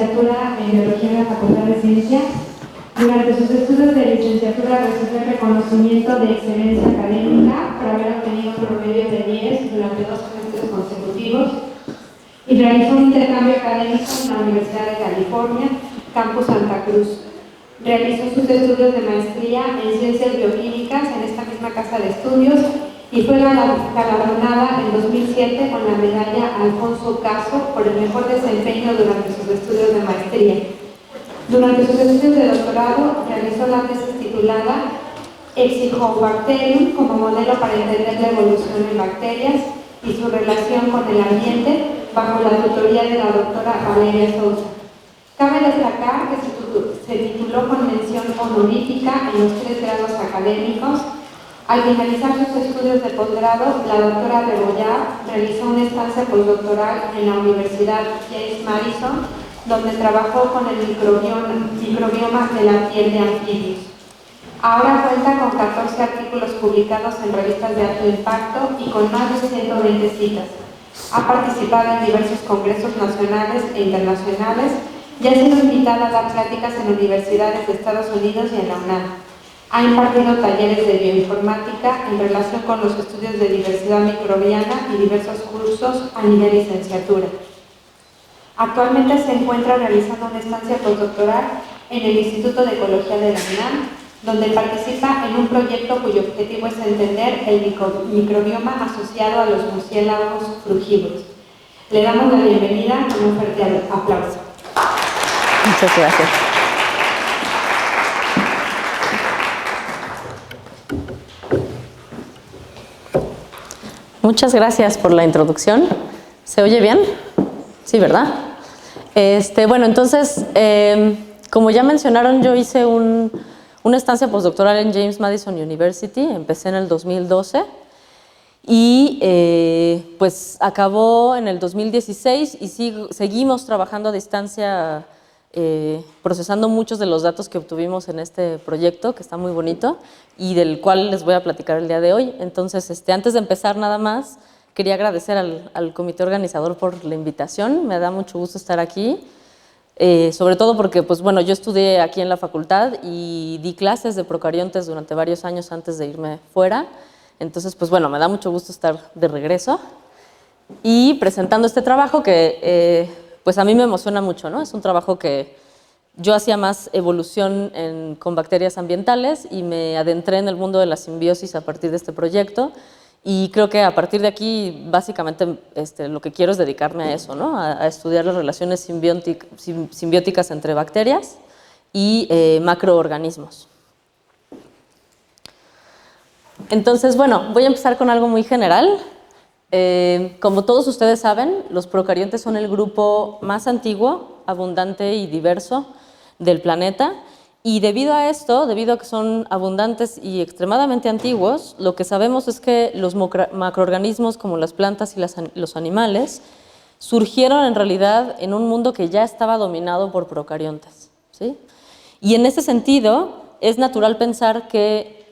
licenciatura en Biología en la Facultad de Ciencias. Durante sus estudios de licenciatura recibió el reconocimiento de excelencia académica por haber obtenido un promedio de 10 durante 2 semestres consecutivos y realizó un intercambio académico en la Universidad de California, Campus Santa Cruz. Realizó sus estudios de maestría en Ciencias Bioquímicas en esta misma casa de estudios y fue galardonada en 2007 con la medalla Alfonso Caso por el mejor desempeño durante sus estudios de maestría. Durante sus estudios de doctorado realizó la tesis titulada Exihobacterium como modelo para entender la evolución en bacterias y su relación con el ambiente bajo la tutoría de la doctora Valeria Sousa. Cabe destacar que se tituló con mención honorífica en los 3 grados académicos. Al finalizar sus estudios de posgrado, la doctora Rebollar realizó una estancia postdoctoral en la Universidad James Madison, donde trabajó con el microbioma de la piel de anfibios. Ahora cuenta con 14 artículos publicados en revistas de alto impacto y con más de 120 citas. Ha participado en diversos congresos nacionales e internacionales y ha sido invitada a dar pláticas en universidades de Estados Unidos y en la UNAM. Ha impartido talleres de bioinformática en relación con los estudios de diversidad microbiana y diversos cursos a nivel licenciatura. Actualmente se encuentra realizando una estancia postdoctoral en el Instituto de Ecología de la UNAM, donde participa en un proyecto cuyo objetivo es entender el microbioma asociado a los murciélagos frugívoros. Le damos la bienvenida con un fuerte aplauso. Muchas gracias. Muchas gracias por la introducción. ¿Se oye bien? Sí, ¿verdad? Bueno, entonces, como ya mencionaron, yo hice una estancia postdoctoral en James Madison University, empecé en el 2012 y pues acabó en el 2016 y seguimos trabajando a distancia, procesando muchos de los datos que obtuvimos en este proyecto, que está muy bonito y del cual les voy a platicar el día de hoy. Entonces, antes de empezar nada más, quería agradecer al comité organizador por la invitación, me da mucho gusto estar aquí, sobre todo porque, pues bueno, yo estudié aquí en la facultad y di clases de procariontes durante varios años antes de irme fuera, entonces, pues bueno, me da mucho gusto estar de regreso y presentando este trabajo que, pues a mí me emociona mucho, ¿no? Es un trabajo que yo hacía más evolución con bacterias ambientales y me adentré en el mundo de la simbiosis a partir de este proyecto. Y creo que a partir de aquí, básicamente, lo que quiero es dedicarme a eso, ¿no? A estudiar las relaciones simbióticas entre bacterias y macroorganismos. Entonces, bueno, voy a empezar con algo muy general. Como todos ustedes saben, los procariontes son el grupo más antiguo, abundante y diverso del planeta. Y debido a esto, debido a que son abundantes y extremadamente antiguos, lo que sabemos es que los macroorganismos como las plantas y los animales surgieron en realidad en un mundo que ya estaba dominado por procariontes, ¿sí? Y en ese sentido es natural pensar que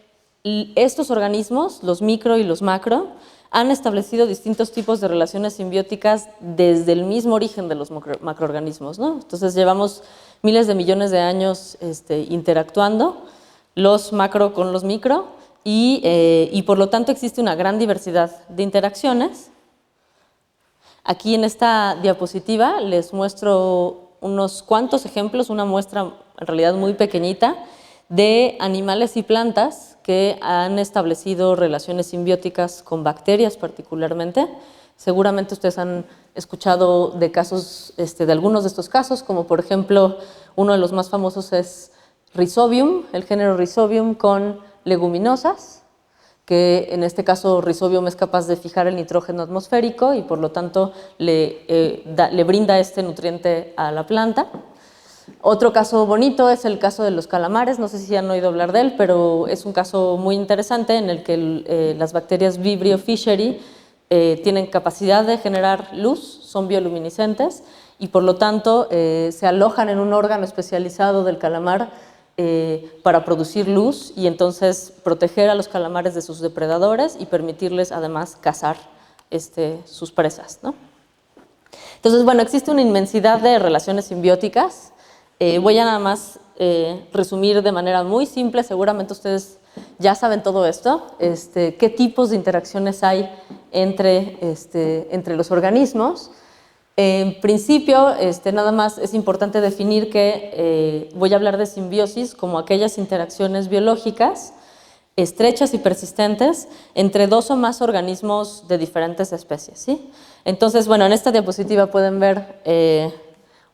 estos organismos, los micro y los macro, han establecido distintos tipos de relaciones simbióticas desde el mismo origen de los macroorganismos, ¿no? Entonces llevamos miles de millones de años interactuando, los macro con los micro, y por lo tanto existe una gran diversidad de interacciones. Aquí en esta diapositiva les muestro unos cuantos ejemplos, una muestra en realidad muy pequeñita, de animales y plantas que han establecido relaciones simbióticas con bacterias particularmente. Seguramente ustedes han escuchado de casos, de algunos de estos casos, como por ejemplo, uno de los más famosos es Rhizobium, el género Rhizobium con leguminosas, que en este caso Rhizobium es capaz de fijar el nitrógeno atmosférico y por lo tanto le brinda este nutriente a la planta. Otro caso bonito es el caso de los calamares, no sé si han oído hablar de él, pero es un caso muy interesante en el que las bacterias Vibrio fischeri tienen capacidad de generar luz, son bioluminiscentes y por lo tanto se alojan en un órgano especializado del calamar para producir luz y entonces proteger a los calamares de sus depredadores y permitirles además cazar sus presas, ¿no? Entonces, bueno, existe una inmensidad de relaciones simbióticas. Voy a nada más resumir de manera muy simple, seguramente ustedes ya saben todo esto, qué tipos de interacciones hay entre los organismos. En principio, nada más es importante definir que voy a hablar de simbiosis como aquellas interacciones biológicas estrechas y persistentes entre dos o más organismos de diferentes especies, ¿sí? Entonces, bueno, en esta diapositiva pueden ver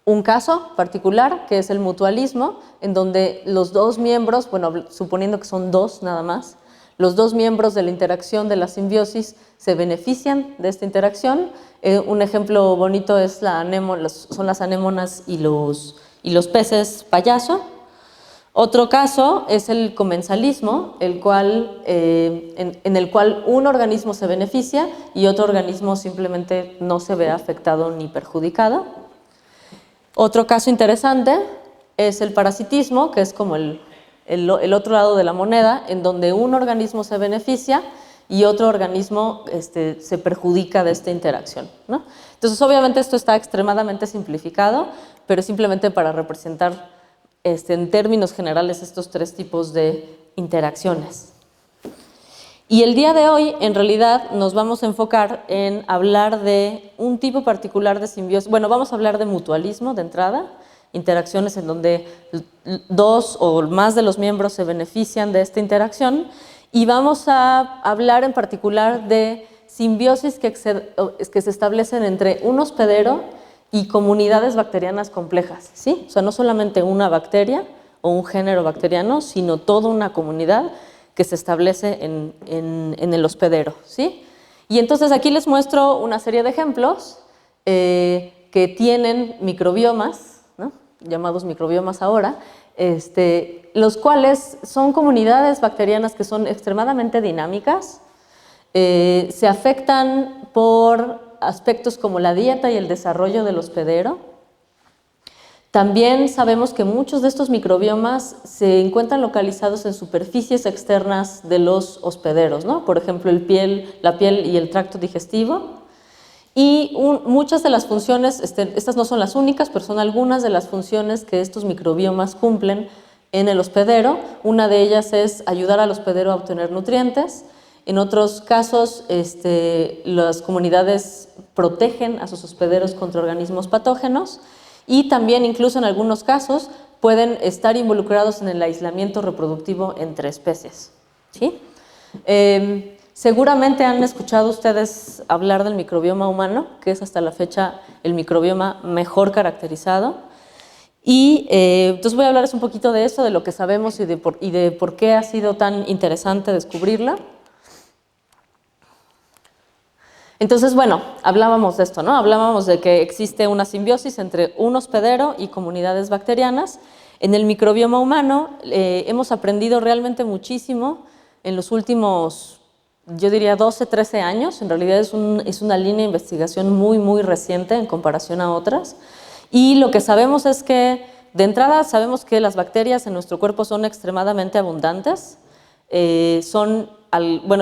un caso particular, que es el mutualismo, en donde los dos miembros, bueno, suponiendo que son dos nada más, los dos miembros de la interacción de la simbiosis se benefician de esta interacción. Un ejemplo bonito es son las anémonas y los peces payaso. Otro caso es el comensalismo, en el cual un organismo se beneficia y otro organismo simplemente no se ve afectado ni perjudicado. Otro caso interesante es el parasitismo, que es como el otro lado de la moneda, en donde un organismo se beneficia y otro organismo se perjudica de esta interacción, ¿no? Entonces, obviamente esto está extremadamente simplificado, pero simplemente para representar en términos generales estos tres tipos de interacciones. Y el día de hoy, en realidad, nos vamos a enfocar en hablar de un tipo particular de simbiosis. Bueno, vamos a hablar de mutualismo de entrada, interacciones en donde dos o más de los miembros se benefician de esta interacción, y vamos a hablar en particular de simbiosis que se establecen entre un hospedero y comunidades bacterianas complejas, ¿sí? O sea, no solamente una bacteria o un género bacteriano, sino toda una comunidad que se establece en el hospedero, ¿sí? Y entonces aquí les muestro una serie de ejemplos que tienen microbiomas, ¿no? Llamados microbiomas ahora, los cuales son comunidades bacterianas que son extremadamente dinámicas, se afectan por aspectos como la dieta y el desarrollo del hospedero. También sabemos que muchos de estos microbiomas se encuentran localizados en superficies externas de los hospederos, ¿no? Por ejemplo, la piel y el tracto digestivo. Y muchas de las funciones, estas no son las únicas, pero son algunas de las funciones que estos microbiomas cumplen en el hospedero. Una de ellas es ayudar al hospedero a obtener nutrientes. En otros casos, las comunidades protegen a sus hospederos contra organismos patógenos. Y también, incluso en algunos casos, pueden estar involucrados en el aislamiento reproductivo entre especies, ¿sí? Seguramente han escuchado ustedes hablar del microbioma humano, que es hasta la fecha el microbioma mejor caracterizado. Y entonces voy a hablarles un poquito de eso, de lo que sabemos y de por qué ha sido tan interesante descubrirla. Entonces, bueno, hablábamos de esto, ¿no? Hablábamos de que existe una simbiosis entre un hospedero y comunidades bacterianas. En el microbioma humano hemos aprendido realmente muchísimo en los últimos, yo diría, 12, 13 años. En realidad es una línea de investigación muy, muy reciente en comparación a otras. Y lo que sabemos es que, de entrada, sabemos que las bacterias en nuestro cuerpo son extremadamente abundantes.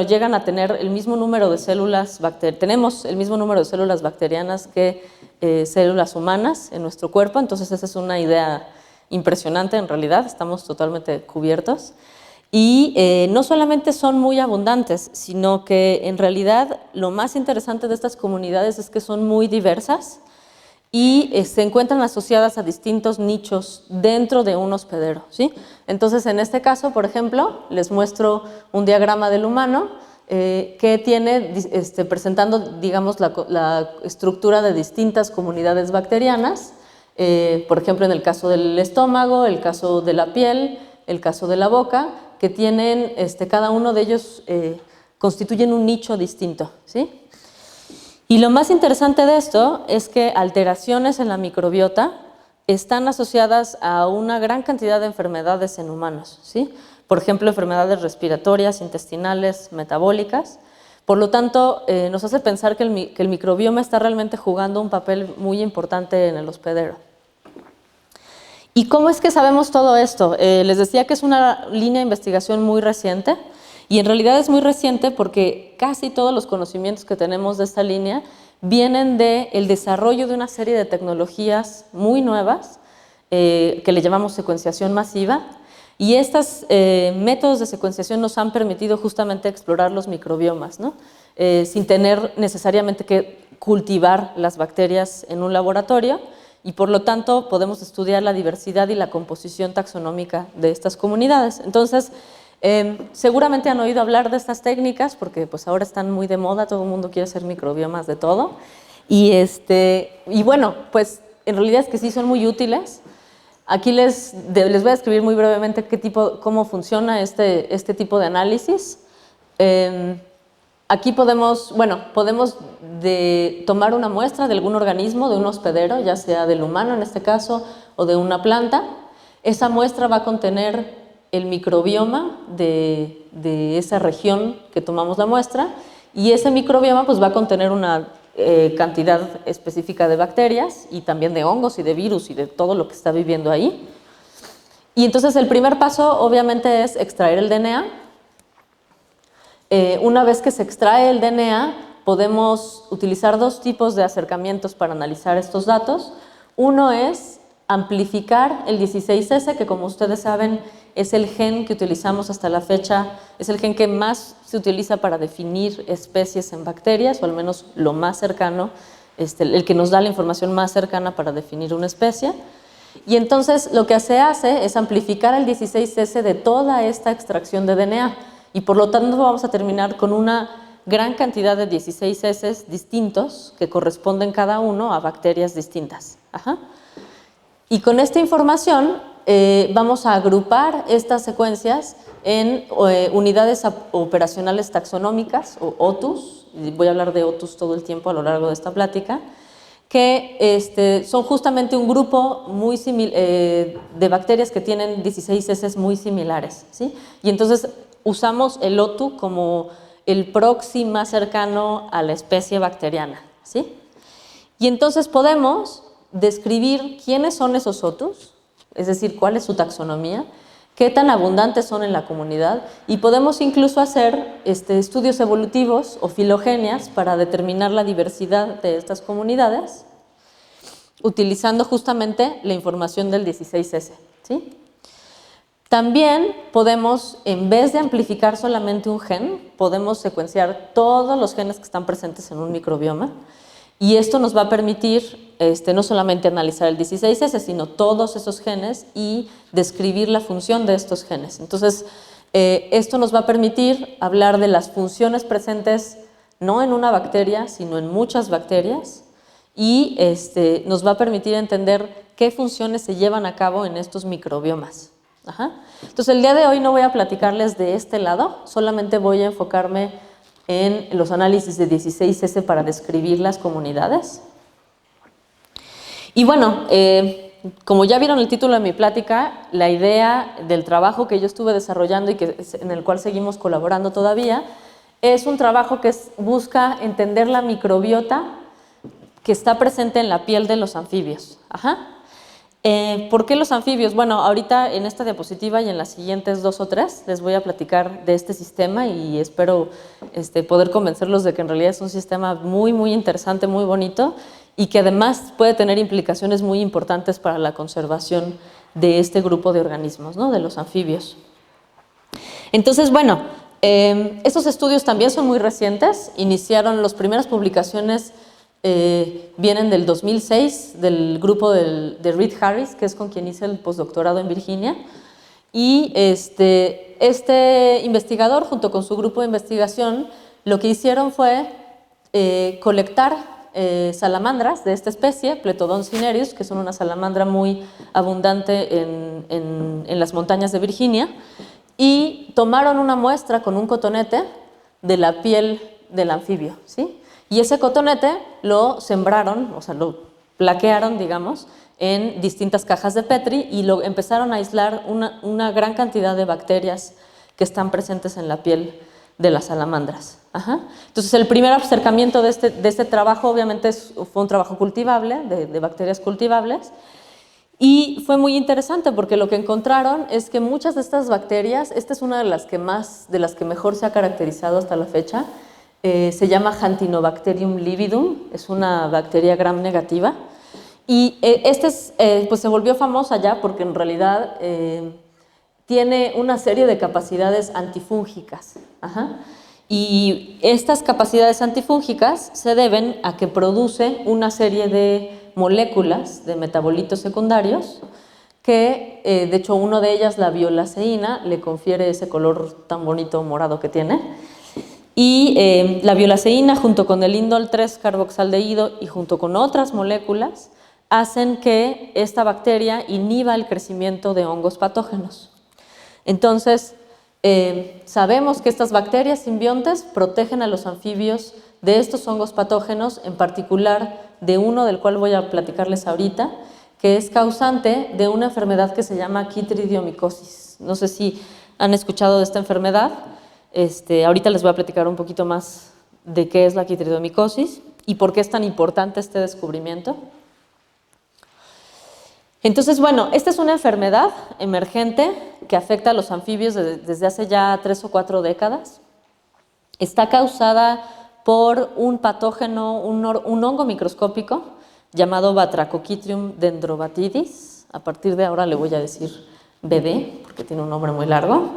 Llegan a tener el mismo número de células bacterianas, tenemos el mismo número de células bacterianas que células humanas en nuestro cuerpo, entonces esa es una idea impresionante en realidad, estamos totalmente cubiertos. Y no solamente son muy abundantes, sino que en realidad lo más interesante de estas comunidades es que son muy diversas y se encuentran asociadas a distintos nichos dentro de un hospedero, ¿sí? Entonces, en este caso, por ejemplo, les muestro un diagrama del humano que tiene, presentando, digamos, la estructura de distintas comunidades bacterianas, por ejemplo, en el caso del estómago, el caso de la piel, el caso de la boca, que tienen, cada uno de ellos constituyen un nicho distinto, ¿sí? Y lo más interesante de esto es que alteraciones en la microbiota están asociadas a una gran cantidad de enfermedades en humanos, ¿sí? Por ejemplo, enfermedades respiratorias, intestinales, metabólicas. Por lo tanto, nos hace pensar que el microbioma está realmente jugando un papel muy importante en el hospedero. ¿Y cómo es que sabemos todo esto? Les decía que es una línea de investigación muy reciente. Y en realidad es muy reciente porque casi todos los conocimientos que tenemos de esta línea vienen del desarrollo de una serie de tecnologías muy nuevas que le llamamos secuenciación masiva, y estos métodos de secuenciación nos han permitido justamente explorar los microbiomas, ¿no? Sin tener necesariamente que cultivar las bacterias en un laboratorio, y por lo tanto podemos estudiar la diversidad y la composición taxonómica de estas comunidades. Entonces, seguramente han oído hablar de estas técnicas porque pues ahora están muy de moda, todo el mundo quiere hacer microbiomas de todo, y bueno, pues en realidad es que sí son muy útiles. Aquí les voy a describir muy brevemente cómo funciona este tipo de análisis. Aquí podemos tomar una muestra de algún organismo, de un hospedero, ya sea del humano en este caso, o de una planta. Esa muestra va a contener el microbioma de esa región que tomamos la muestra, y ese microbioma pues va a contener una cantidad específica de bacterias y también de hongos y de virus y de todo lo que está viviendo ahí. Y entonces el primer paso obviamente es extraer el DNA. Una vez que se extrae el DNA, podemos utilizar dos tipos de acercamientos para analizar estos datos. Uno es amplificar el 16S, que como ustedes saben es el gen que utilizamos hasta la fecha, es el gen que más se utiliza para definir especies en bacterias, o al menos lo más cercano, el que nos da la información más cercana para definir una especie. Y entonces lo que se hace es amplificar el 16S de toda esta extracción de DNA, y por lo tanto vamos a terminar con una gran cantidad de 16S distintos que corresponden cada uno a bacterias distintas. Ajá. Y con esta información vamos a agrupar estas secuencias en unidades operacionales taxonómicas, o OTUs, y voy a hablar de OTUs todo el tiempo a lo largo de esta plática, que son justamente un grupo muy de bacterias que tienen 16 S muy similares, ¿sí? Y entonces usamos el OTU como el proxy más cercano a la especie bacteriana, ¿sí? Y entonces podemos describir quiénes son esos OTUs, es decir, cuál es su taxonomía, qué tan abundantes son en la comunidad, y podemos incluso hacer estudios evolutivos o filogenias para determinar la diversidad de estas comunidades, utilizando justamente la información del 16S, ¿sí? También podemos, en vez de amplificar solamente un gen, podemos secuenciar todos los genes que están presentes en un microbioma, y esto nos va a permitir no solamente analizar el 16S, sino todos esos genes y describir la función de estos genes. Entonces, esto nos va a permitir hablar de las funciones presentes no en una bacteria, sino en muchas bacterias, y nos va a permitir entender qué funciones se llevan a cabo en estos microbiomas. Ajá. Entonces, el día de hoy no voy a platicarles de este lado, solamente voy a enfocarme en los análisis de 16S para describir las comunidades. Y bueno, como ya vieron el título de mi plática, la idea del trabajo que yo estuve desarrollando y en el cual seguimos colaborando todavía, es un trabajo que busca entender la microbiota que está presente en la piel de los anfibios. Ajá. ¿Por qué los anfibios? Bueno, ahorita en esta diapositiva y en las siguientes 2 o 3 les voy a platicar de este sistema, y espero poder convencerlos de que en realidad es un sistema muy, muy interesante, muy bonito, y que además puede tener implicaciones muy importantes para la conservación de este grupo de organismos, ¿no? De los anfibios. Entonces, bueno, estos estudios también son muy recientes, iniciaron las primeras publicaciones. Vienen del 2006, del grupo de Reed Harris, que es con quien hice el postdoctorado en Virginia, y este investigador junto con su grupo de investigación lo que hicieron fue colectar salamandras de esta especie, Plethodon cinereus, que son una salamandra muy abundante en las montañas de Virginia, y tomaron una muestra con un cotonete de la piel del anfibio, ¿sí? Y ese cotonete lo sembraron, o sea, lo plaquearon, digamos, en distintas cajas de Petri, y lo empezaron a aislar una gran cantidad de bacterias que están presentes en la piel de las salamandras. Ajá. Entonces, el primer acercamiento de este trabajo, obviamente, fue un trabajo cultivable, de bacterias cultivables, y fue muy interesante porque lo que encontraron es que muchas de estas bacterias, esta es una de las que mejor se ha caracterizado hasta la fecha, se llama Hantinobacterium lividum, es una bacteria gram negativa. Y pues se volvió famosa ya porque en realidad tiene una serie de capacidades antifúngicas. Ajá. Y estas capacidades antifúngicas se deben a que produce una serie de moléculas de metabolitos secundarios que, de hecho, uno de ellas, la violaceína, le confiere ese color tan bonito morado que tiene. Y la violaceína, junto con el indol 3-carboxaldehído y junto con otras moléculas, hacen que esta bacteria inhiba el crecimiento de hongos patógenos. Entonces, sabemos que estas bacterias simbiontes protegen a los anfibios de estos hongos patógenos, en particular de uno del cual voy a platicarles ahorita, que es causante de una enfermedad que se llama quitridiomicosis. No sé si han escuchado de esta enfermedad. Ahorita les voy a platicar un poquito más de qué es la quitridiomicosis y por qué es tan importante este descubrimiento. Entonces, bueno, esta es una enfermedad emergente que afecta a los anfibios desde hace ya 3 o 4 décadas. Está causada por un patógeno, un hongo microscópico llamado Batrachochytrium dendrobatidis. A partir de ahora le voy a decir BD, porque tiene un nombre muy largo.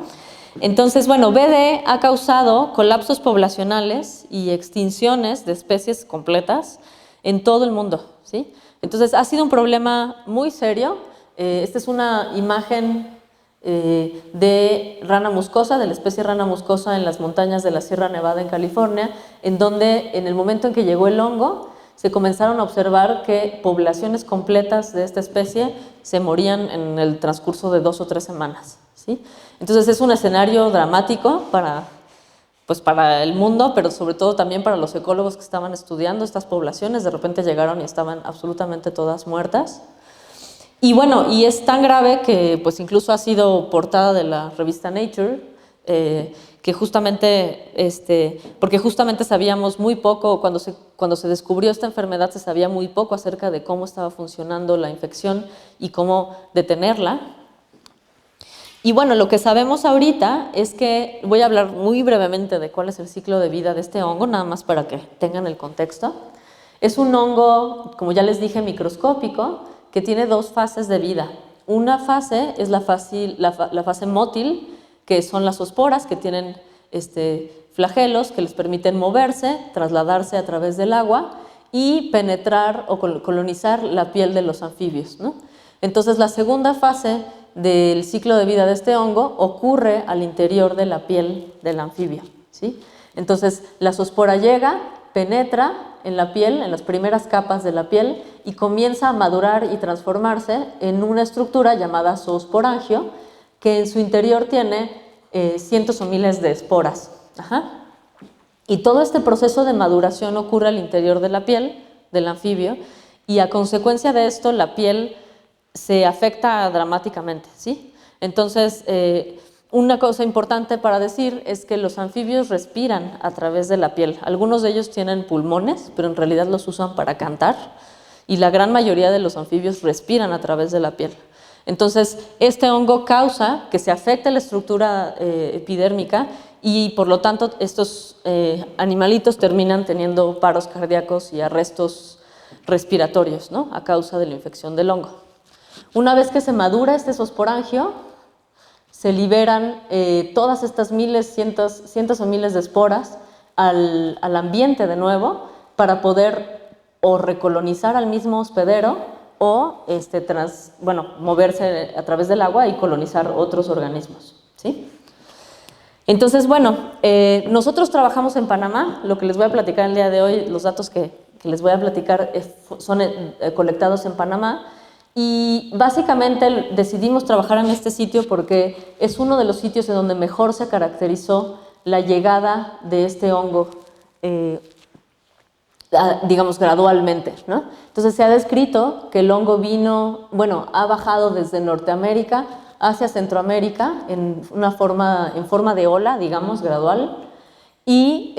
Entonces, bueno, BD ha causado colapsos poblacionales y extinciones de especies completas en todo el mundo, ¿sí? Entonces, ha sido un problema muy serio. Esta es una imagen de rana muscosa, de la especie rana muscosa en las montañas de la Sierra Nevada en California, en donde en el momento en que llegó el hongo, se comenzaron a observar que poblaciones completas de esta especie se morían en el transcurso de 2 o 3 semanas, ¿sí? Entonces, es un escenario dramático para el mundo, pero sobre todo también para los ecólogos que estaban estudiando estas poblaciones. De repente llegaron y estaban absolutamente todas muertas. Y bueno, y es tan grave que pues incluso ha sido portada de la revista Nature, que justamente, porque justamente sabíamos muy poco, cuando se descubrió esta enfermedad se sabía muy poco acerca de cómo estaba funcionando la infección y cómo detenerla. Y bueno, lo que sabemos ahorita es que, voy a hablar muy brevemente de cuál es el ciclo de vida de este hongo, nada más para que tengan el contexto. Es un hongo, como ya les dije, microscópico, que tiene 2 fases de vida. Una fase es la fase mótil, que son las zoosporas, que tienen flagelos que les permiten moverse, trasladarse a través del agua y penetrar o colonizar la piel de los anfibios, ¿no? Entonces, la segunda fase del ciclo de vida de este hongo ocurre al interior de la piel del anfibio, ¿sí? Entonces, la zoospora llega, penetra en la piel, en las primeras capas de la piel, y comienza a madurar y transformarse en una estructura llamada zoosporangio, que en su interior tiene cientos o miles de esporas. Ajá. Y todo este proceso de maduración ocurre al interior de la piel del anfibio, y a consecuencia de esto la piel se afecta dramáticamente, ¿sí? Entonces, una cosa importante para decir es que los anfibios respiran a través de la piel. Algunos de ellos tienen pulmones, pero en realidad los usan para cantar, y la gran mayoría de los anfibios respiran a través de la piel. Entonces, este hongo causa que se afecte la estructura epidérmica y, por lo tanto, estos animalitos terminan teniendo paros cardíacos y arrestos respiratorios, ¿no?, a causa de la infección del hongo. Una vez que se madura este zoosporangio, se liberan todas estas cientos o miles de esporas al ambiente de nuevo para poder o recolonizar al mismo hospedero o moverse a través del agua y colonizar otros organismos, ¿sí? Entonces, bueno, nosotros trabajamos en Panamá. Lo que les voy a platicar el día de hoy, los datos que les voy a platicar son colectados en Panamá. Y básicamente decidimos trabajar en este sitio porque es uno de los sitios en donde mejor se caracterizó la llegada de este hongo, digamos, gradualmente, ¿no? Entonces se ha descrito que el hongo ha bajado desde Norteamérica hacia Centroamérica en forma de ola, digamos, gradual. Y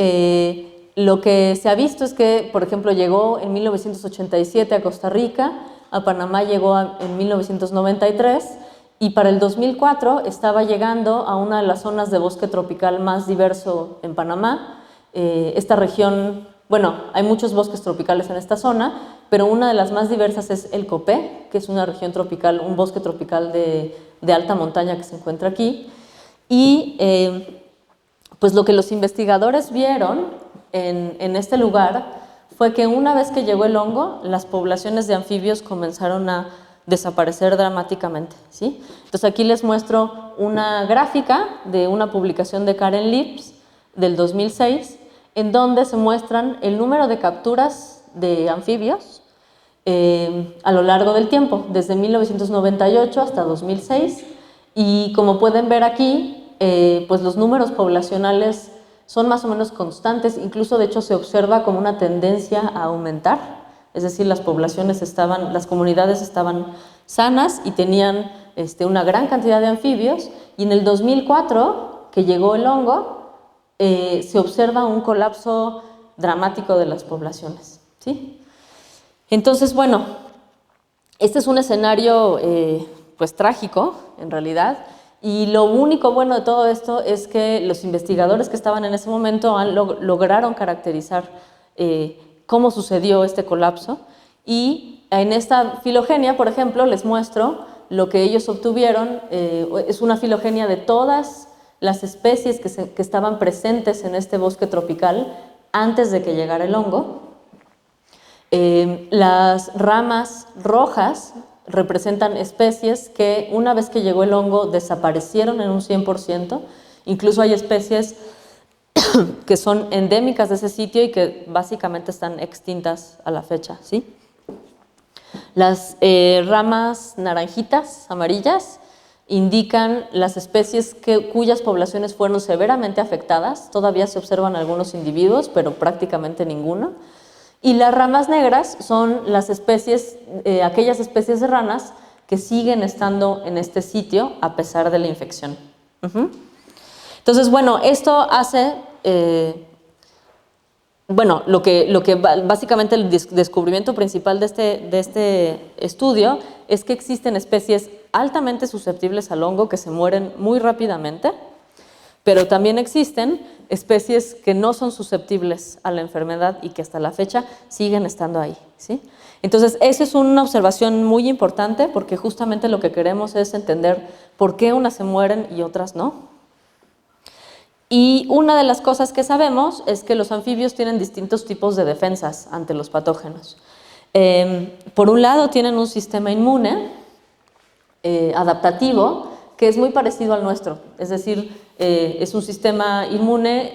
lo que se ha visto es que, por ejemplo, llegó en 1987 a Costa Rica, a Panamá llegó en 1993, y para el 2004 estaba llegando a una de las zonas de bosque tropical más diverso en Panamá, Esta región, bueno, hay muchos bosques tropicales en esta zona, pero una de las más diversas es el Copé, que es una región tropical, un bosque tropical de alta montaña que se encuentra aquí. Y pues lo que los investigadores vieron en este lugar fue que una vez que llegó el hongo, las poblaciones de anfibios comenzaron a desaparecer dramáticamente, ¿sí? Entonces aquí les muestro una gráfica de una publicación de Karen Lips del 2006, en donde se muestran el número de capturas de anfibios a lo largo del tiempo, desde 1998 hasta 2006, y como pueden ver aquí, pues los números poblacionales son más o menos constantes, incluso de hecho se observa como una tendencia a aumentar, es decir, las comunidades estaban sanas y tenían una gran cantidad de anfibios, y en el 2004, que llegó el hongo, se observa un colapso dramático de las poblaciones, ¿sí? Entonces, bueno, este es un escenario pues trágico, en realidad, y lo único bueno de todo esto es que los investigadores que estaban en ese momento lograron caracterizar cómo sucedió este colapso, y en esta filogenia, por ejemplo, les muestro lo que ellos obtuvieron. Es una filogenia de todas las especies que estaban presentes en este bosque tropical antes de que llegara el hongo. Las ramas rojas representan especies que una vez que llegó el hongo desaparecieron en un 100%, incluso hay especies que son endémicas de ese sitio y que básicamente están extintas a la fecha, ¿sí? Las ramas naranjitas, amarillas, indican las especies cuyas poblaciones fueron severamente afectadas. Todavía se observan algunos individuos, pero prácticamente ninguno. Y las ramas negras son las especies, aquellas especies de ranas que siguen estando en este sitio a pesar de la infección. Entonces, bueno, esto hace, bueno, lo que básicamente el descubrimiento principal de este estudio es que existen especies altamente susceptibles al hongo que se mueren muy rápidamente, pero también existen especies que no son susceptibles a la enfermedad y que hasta la fecha siguen estando ahí, ¿sí? Entonces, esa es una observación muy importante porque justamente lo que queremos es entender por qué unas se mueren y otras no. Y una de las cosas que sabemos es que los anfibios tienen distintos tipos de defensas ante los patógenos. Por un lado, tienen un sistema inmune adaptativo que es muy parecido al nuestro, es decir, es un sistema inmune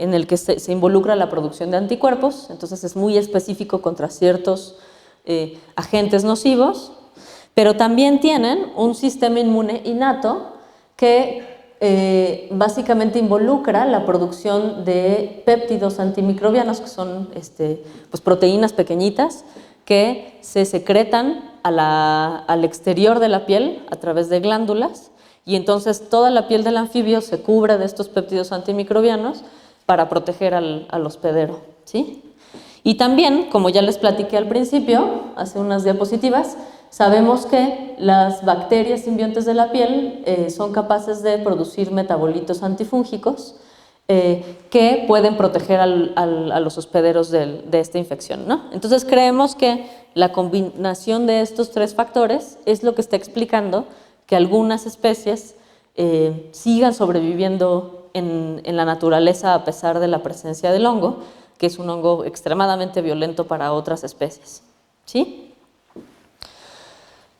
en el que se involucra la producción de anticuerpos, entonces es muy específico contra ciertos agentes nocivos, pero también tienen un sistema inmune innato que básicamente involucra la producción de péptidos antimicrobianos, que son pues proteínas pequeñitas que se secretan al exterior de la piel a través de glándulas, y entonces toda la piel del anfibio se cubre de estos péptidos antimicrobianos para proteger al hospedero, ¿sí? Y también, como ya les platiqué al principio, hace unas diapositivas, sabemos que las bacterias simbiontes de la piel son capaces de producir metabolitos antifúngicos que pueden proteger a los hospederos de esta infección, ¿no? Entonces creemos que la combinación de estos tres factores es lo que está explicando que algunas especies sigan sobreviviendo en la naturaleza a pesar de la presencia del hongo, que es un hongo extremadamente violento para otras especies, ¿sí?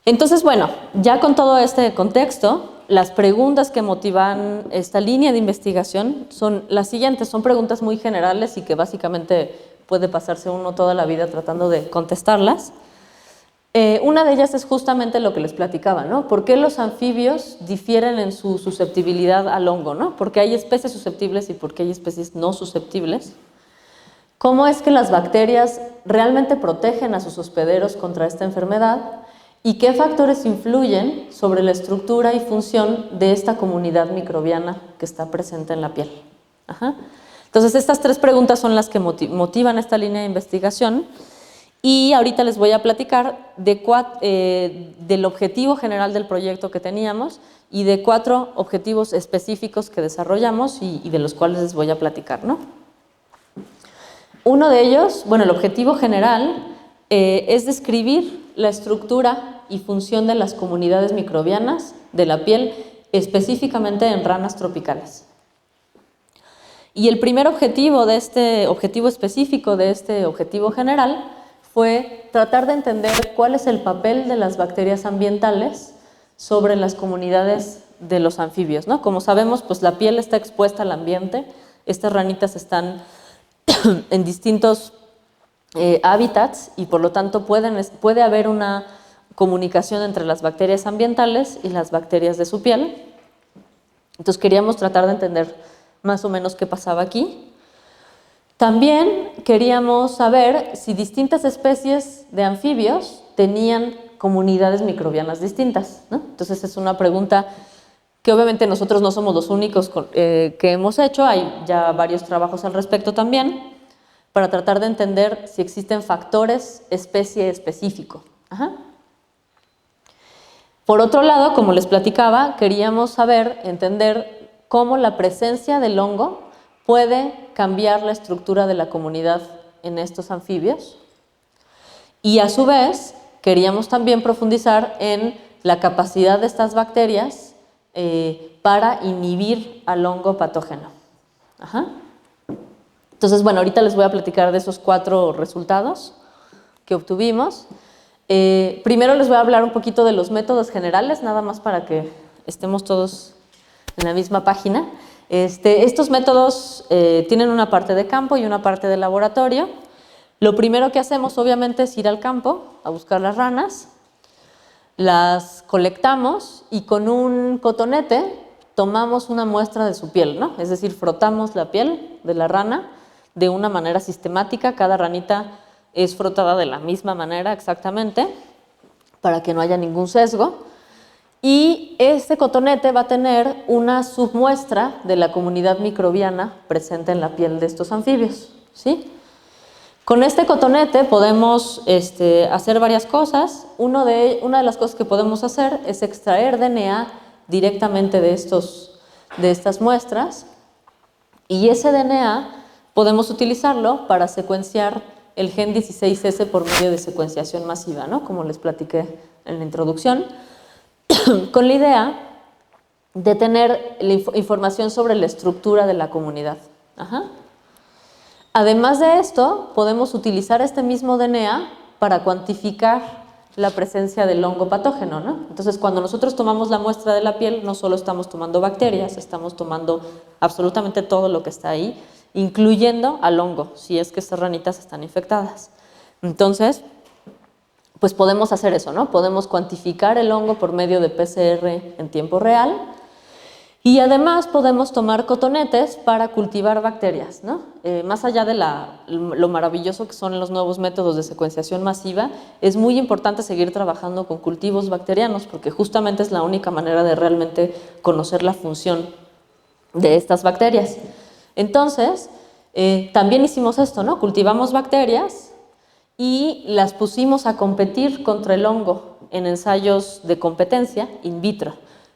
Entonces, bueno, ya con todo este contexto, las preguntas que motivan esta línea de investigación son las siguientes. Son preguntas muy generales y que básicamente puede pasarse uno toda la vida tratando de contestarlas. Una de ellas es justamente lo que les platicaba, ¿no? ¿Por qué los anfibios difieren en su susceptibilidad al hongo, ¿no? ¿Por qué hay especies susceptibles y por qué hay especies no susceptibles? ¿Cómo es que las bacterias realmente protegen a sus hospederos contra esta enfermedad? ¿Y qué factores influyen sobre la estructura y función de esta comunidad microbiana que está presente en la piel? Entonces, estas tres preguntas son las que motivan esta línea de investigación. Y ahorita les voy a platicar del objetivo general del proyecto que teníamos y de 4 objetivos específicos que desarrollamos y de los cuales les voy a platicar, ¿no? Uno de ellos, bueno, el objetivo general es describir la estructura y función de las comunidades microbianas de la piel, específicamente en ranas tropicales. Y el primer objetivo de este objetivo específico, de este objetivo general, fue tratar de entender cuál es el papel de las bacterias ambientales sobre las comunidades de los anfibios, ¿no? Como sabemos, pues la piel está expuesta al ambiente, estas ranitas están en distintos hábitats y por lo tanto puede haber una comunicación entre las bacterias ambientales y las bacterias de su piel. Entonces queríamos tratar de entender más o menos qué pasaba aquí. También queríamos saber si distintas especies de anfibios tenían comunidades microbianas distintas, ¿no? Entonces es una pregunta que obviamente nosotros no somos los únicos que hemos hecho, hay ya varios trabajos al respecto también, para tratar de entender si existen factores especie específico. Ajá. Por otro lado, como les platicaba, queríamos entender cómo la presencia del hongo puede cambiar la estructura de la comunidad en estos anfibios. Y a su vez, queríamos también profundizar en la capacidad de estas bacterias para inhibir al hongo patógeno. Ajá. Entonces, bueno, ahorita les voy a platicar de esos 4 resultados que obtuvimos. Primero les voy a hablar un poquito de los métodos generales, nada más para que estemos todos en la misma página. Estos métodos tienen una parte de campo y una parte de laboratorio. Lo primero que hacemos, obviamente, es ir al campo a buscar las ranas, las colectamos y con un cotonete tomamos una muestra de su piel, ¿no? Es decir, frotamos la piel de la rana de una manera sistemática, cada ranita es frotada de la misma manera exactamente para que no haya ningún sesgo. Y este cotonete va a tener una submuestra de la comunidad microbiana presente en la piel de estos anfibios, ¿sí? Con este cotonete podemos hacer varias cosas. Una de las cosas que podemos hacer es extraer DNA directamente de estas muestras y ese DNA podemos utilizarlo para secuenciar el gen 16S por medio de secuenciación masiva, ¿no? Como les platiqué en la introducción, con la idea de tener información sobre la estructura de la comunidad. Ajá. Además de esto, podemos utilizar este mismo DNA para cuantificar la presencia del hongo patógeno, ¿no? Entonces, cuando nosotros tomamos la muestra de la piel, no solo estamos tomando bacterias, estamos tomando absolutamente todo lo que está ahí, incluyendo al hongo, si es que estas ranitas están infectadas. Entonces, pues podemos hacer eso, ¿no? Podemos cuantificar el hongo por medio de PCR en tiempo real y además podemos tomar cotonetes para cultivar bacterias, ¿no? Más allá de lo maravilloso que son los nuevos métodos de secuenciación masiva, es muy importante seguir trabajando con cultivos bacterianos porque justamente es la única manera de realmente conocer la función de estas bacterias. Entonces, también hicimos esto, ¿no? Cultivamos bacterias y las pusimos a competir contra el hongo en ensayos de competencia in vitro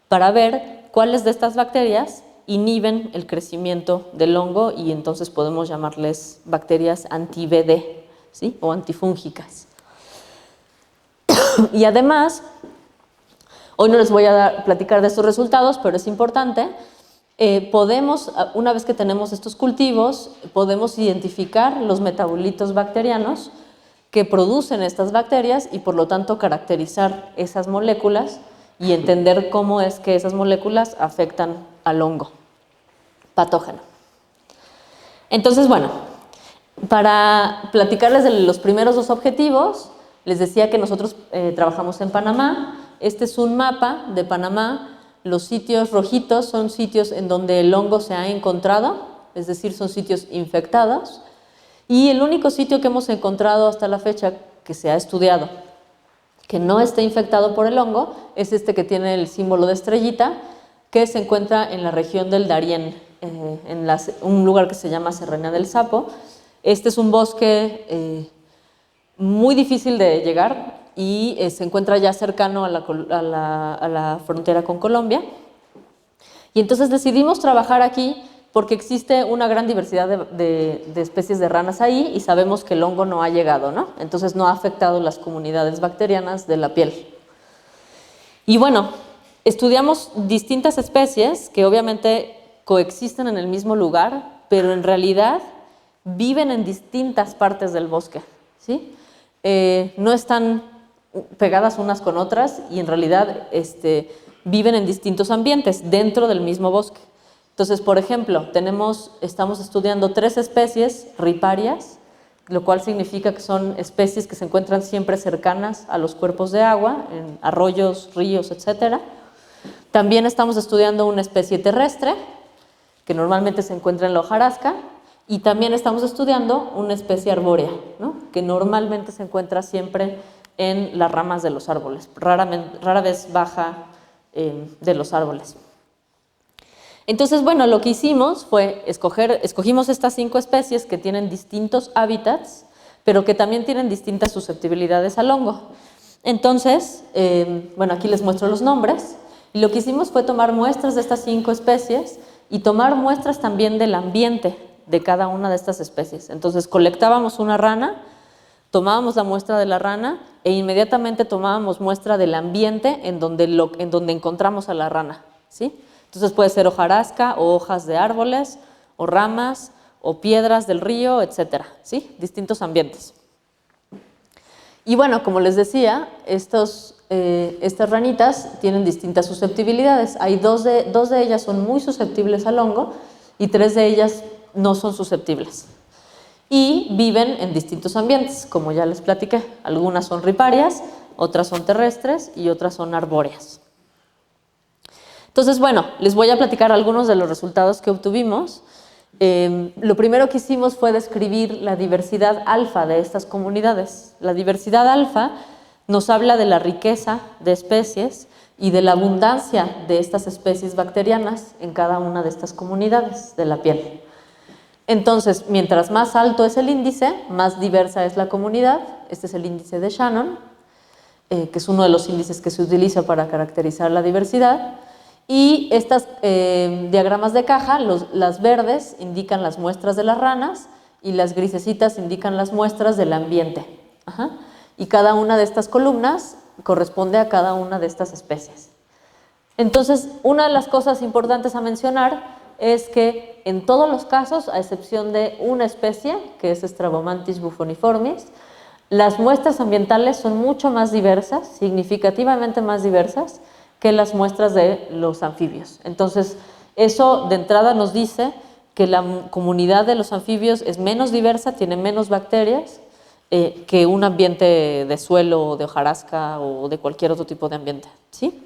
para ver cuáles de estas bacterias inhiben el crecimiento del hongo y entonces podemos llamarles bacterias anti-BD, ¿sí? O antifúngicas. Y además, hoy no les voy a platicar de estos resultados, pero es importante, una vez que tenemos estos cultivos, podemos identificar los metabolitos bacterianos que producen estas bacterias y por lo tanto caracterizar esas moléculas y entender cómo es que esas moléculas afectan al hongo patógeno. Entonces, bueno, para platicarles de los primeros 2 objetivos, les decía que nosotros trabajamos en Panamá. Este es un mapa de Panamá. Los sitios rojitos son sitios en donde el hongo se ha encontrado, es decir, son sitios infectados. Y el único sitio que hemos encontrado hasta la fecha que se ha estudiado que no esté infectado por el hongo es este que tiene el símbolo de estrellita, que se encuentra en la región del Darién, en un lugar que se llama Serranía del Sapo. Este es un bosque muy difícil de llegar y se encuentra ya cercano a la frontera con Colombia. Y entonces decidimos trabajar aquí porque existe una gran diversidad de especies de ranas ahí y sabemos que el hongo no ha llegado, ¿no? Entonces no ha afectado las comunidades bacterianas de la piel. Y bueno, estudiamos distintas especies que obviamente coexisten en el mismo lugar, pero en realidad viven en distintas partes del bosque, ¿sí? No están pegadas unas con otras y en realidad viven en distintos ambientes dentro del mismo bosque. Entonces, por ejemplo, estamos estudiando 3 especies riparias, lo cual significa que son especies que se encuentran siempre cercanas a los cuerpos de agua, en arroyos, ríos, etc. También estamos estudiando una especie terrestre, que normalmente se encuentra en la hojarasca, y también estamos estudiando una especie arbórea, ¿no? Que normalmente se encuentra siempre en las ramas de los árboles, rara vez baja de los árboles. Entonces, bueno, lo que hicimos fue escogimos estas 5 especies que tienen distintos hábitats, pero que también tienen distintas susceptibilidades al hongo. Entonces, bueno, aquí les muestro los nombres, y lo que hicimos fue tomar muestras de estas 5 especies y tomar muestras también del ambiente de cada una de estas especies. Entonces, colectábamos una rana, tomábamos la muestra de la rana e inmediatamente tomábamos muestra del ambiente en donde encontramos a la rana, ¿sí? Entonces puede ser hojarasca o hojas de árboles o ramas o piedras del río, etcétera, ¿sí? Distintos ambientes. Y bueno, como les decía, estas ranitas tienen distintas susceptibilidades. Hay dos de ellas son muy susceptibles al hongo y 3 de ellas no son susceptibles. Y viven en distintos ambientes, como ya les platiqué. Algunas son riparias, otras son terrestres y otras son arbóreas. Entonces, bueno, les voy a platicar algunos de los resultados que obtuvimos. Lo primero que hicimos fue describir la diversidad alfa de estas comunidades. La diversidad alfa nos habla de la riqueza de especies y de la abundancia de estas especies bacterianas en cada una de estas comunidades de la piel. Entonces, mientras más alto es el índice, más diversa es la comunidad. Este es el índice de Shannon, que es uno de los índices que se utiliza para caracterizar la diversidad. Y estas diagramas de caja, las verdes indican las muestras de las ranas y las grisecitas indican las muestras del ambiente. Ajá. Y cada una de estas columnas corresponde a cada una de estas especies. Entonces, una de las cosas importantes a mencionar es que en todos los casos, a excepción de una especie, que es Strabomanthes bufoniformis, las muestras ambientales son mucho más diversas, significativamente más diversas, que las muestras de los anfibios. Entonces, eso de entrada nos dice que la comunidad de los anfibios es menos diversa, tiene menos bacterias que un ambiente de suelo, de hojarasca o de cualquier otro tipo de ambiente, ¿sí?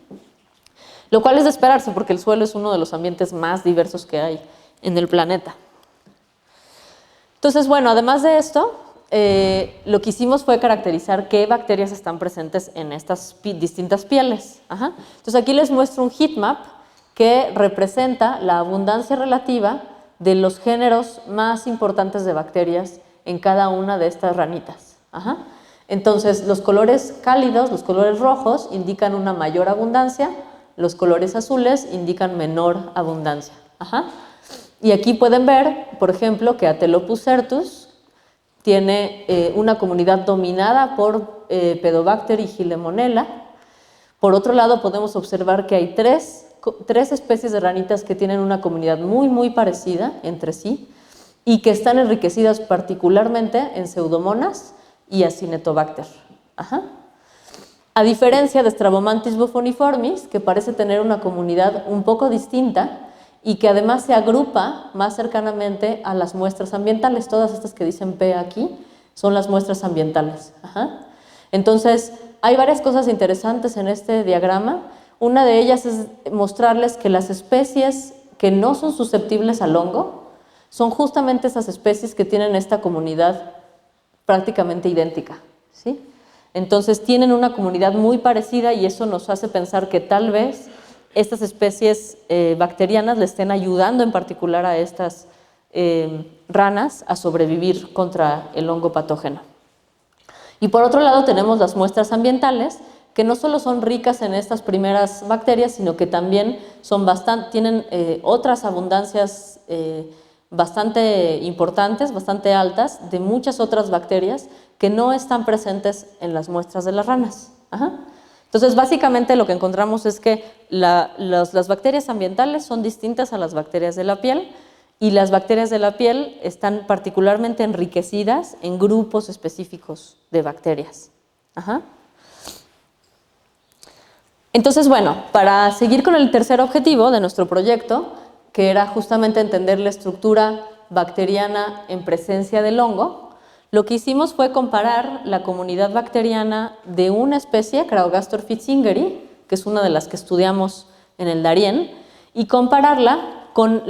Lo cual es de esperarse porque el suelo es uno de los ambientes más diversos que hay en el planeta. Entonces, bueno, además de esto, lo que hicimos fue caracterizar qué bacterias están presentes en estas distintas pieles. Ajá. Entonces aquí les muestro un heatmap que representa la abundancia relativa de los géneros más importantes de bacterias en cada una de estas ranitas. Ajá. Entonces los colores cálidos, los colores rojos, indican una mayor abundancia, los colores azules indican menor abundancia. Ajá. Y aquí pueden ver, por ejemplo, que Atelopus certus tiene una comunidad dominada por Pedobacter y Gilemonella. Por otro lado, podemos observar que hay tres especies de ranitas que tienen una comunidad muy parecida entre sí y que están enriquecidas particularmente en Pseudomonas y Acinetobacter. Ajá. A diferencia de Strabomanthes bufoniformis, que parece tener una comunidad un poco distinta y que además se agrupa más cercanamente a las muestras ambientales. Todas estas que dicen P aquí son las muestras ambientales. Ajá. Entonces, hay varias cosas interesantes en este diagrama. Una de ellas es mostrarles que las especies que no son susceptibles al hongo son justamente esas especies que tienen esta comunidad prácticamente idéntica, ¿sí? Entonces, tienen una comunidad muy parecida y eso nos hace pensar que tal vez estas especies bacterianas le estén ayudando en particular a estas ranas a sobrevivir contra el hongo patógeno. Y por otro lado tenemos las muestras ambientales que no solo son ricas en estas primeras bacterias, sino que también tienen otras abundancias bastante importantes, bastante altas, de muchas otras bacterias que no están presentes en las muestras de las ranas. Ajá. Entonces, básicamente lo que encontramos es que las bacterias ambientales son distintas a las bacterias de la piel, y las bacterias de la piel están particularmente enriquecidas en grupos específicos de bacterias. Ajá. Entonces, bueno, para seguir con el tercer objetivo de nuestro proyecto, que era justamente entender la estructura bacteriana en presencia del hongo, lo que hicimos fue comparar la comunidad bacteriana de una especie, Craugastor fitzingeri, que es una de las que estudiamos en el Darién, y compararla con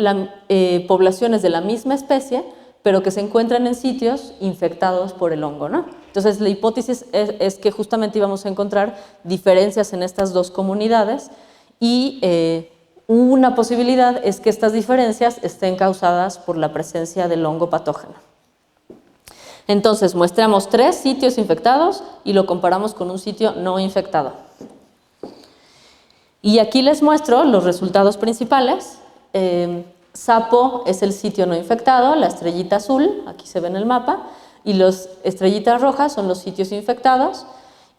poblaciones de la misma especie, pero que se encuentran en sitios infectados por el hongo, ¿no? Entonces, la hipótesis es que justamente íbamos a encontrar diferencias en estas dos comunidades, y una posibilidad es que estas diferencias estén causadas por la presencia del hongo patógeno. Entonces, muestramos 3 sitios infectados y lo comparamos con un sitio no infectado. Y aquí les muestro los resultados principales. Sapo es el sitio no infectado, la estrellita azul, aquí se ve en el mapa, y las estrellitas rojas son los sitios infectados.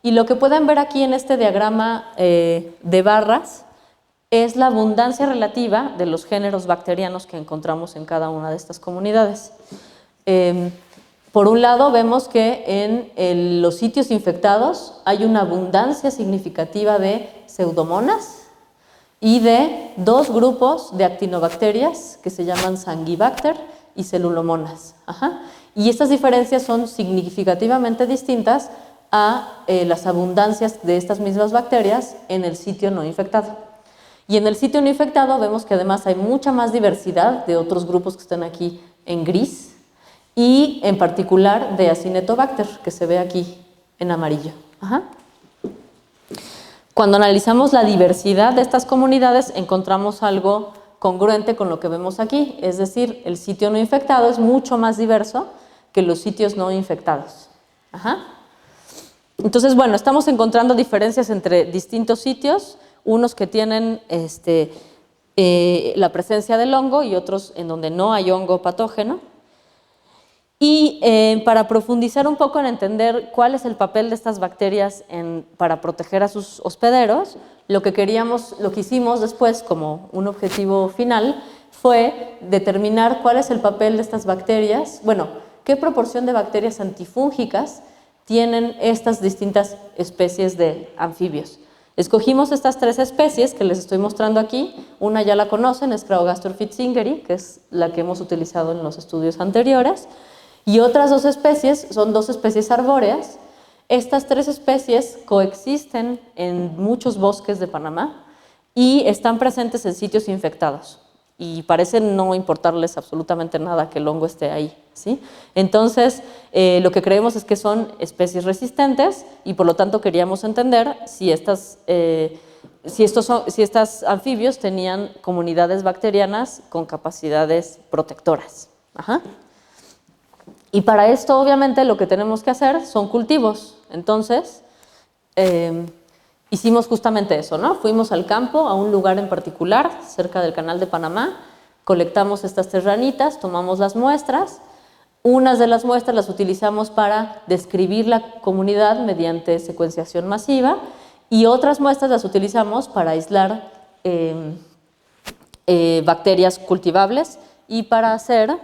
Y lo que pueden ver aquí en este diagrama de barras es la abundancia relativa de los géneros bacterianos que encontramos en cada una de estas comunidades. Por un lado, vemos que en los sitios infectados hay una abundancia significativa de pseudomonas y de 2 grupos de actinobacterias que se llaman Sanguibacter y Cellulomonas. Ajá. Y estas diferencias son significativamente distintas a las abundancias de estas mismas bacterias en el sitio no infectado. Y en el sitio no infectado vemos que además hay mucha más diversidad de otros grupos que están aquí en gris, y en particular de Acinetobacter, que se ve aquí en amarillo. Ajá. Cuando analizamos la diversidad de estas comunidades, encontramos algo congruente con lo que vemos aquí, es decir, el sitio no infectado es mucho más diverso que los sitios no infectados. Ajá. Entonces, bueno, estamos encontrando diferencias entre distintos sitios, unos que tienen la presencia del hongo y otros en donde no hay hongo patógeno. Y para profundizar un poco en entender cuál es el papel de estas bacterias para proteger a sus hospederos, lo que hicimos después como un objetivo final fue determinar cuál es el papel de estas bacterias, bueno, qué proporción de bacterias antifúngicas tienen estas distintas especies de anfibios. Escogimos estas 3 especies que les estoy mostrando aquí. Una ya la conocen, es Craugastor fitzingeri, que es la que hemos utilizado en los estudios anteriores. Y otras 2 especies son 2 especies arbóreas. Estas 3 especies coexisten en muchos bosques de Panamá y están presentes en sitios infectados. Y parece no importarles absolutamente nada que el hongo esté ahí, ¿sí? Entonces, lo que creemos es que son especies resistentes y por lo tanto queríamos entender si estos anfibios tenían comunidades bacterianas con capacidades protectoras. Ajá. Y para esto, obviamente, lo que tenemos que hacer son cultivos. Entonces, hicimos justamente eso, ¿no? Fuimos al campo, a un lugar en particular, cerca del Canal de Panamá, colectamos estas 3 ranitas, tomamos las muestras. Unas de las muestras las utilizamos para describir la comunidad mediante secuenciación masiva y otras muestras las utilizamos para aislar bacterias cultivables y para hacer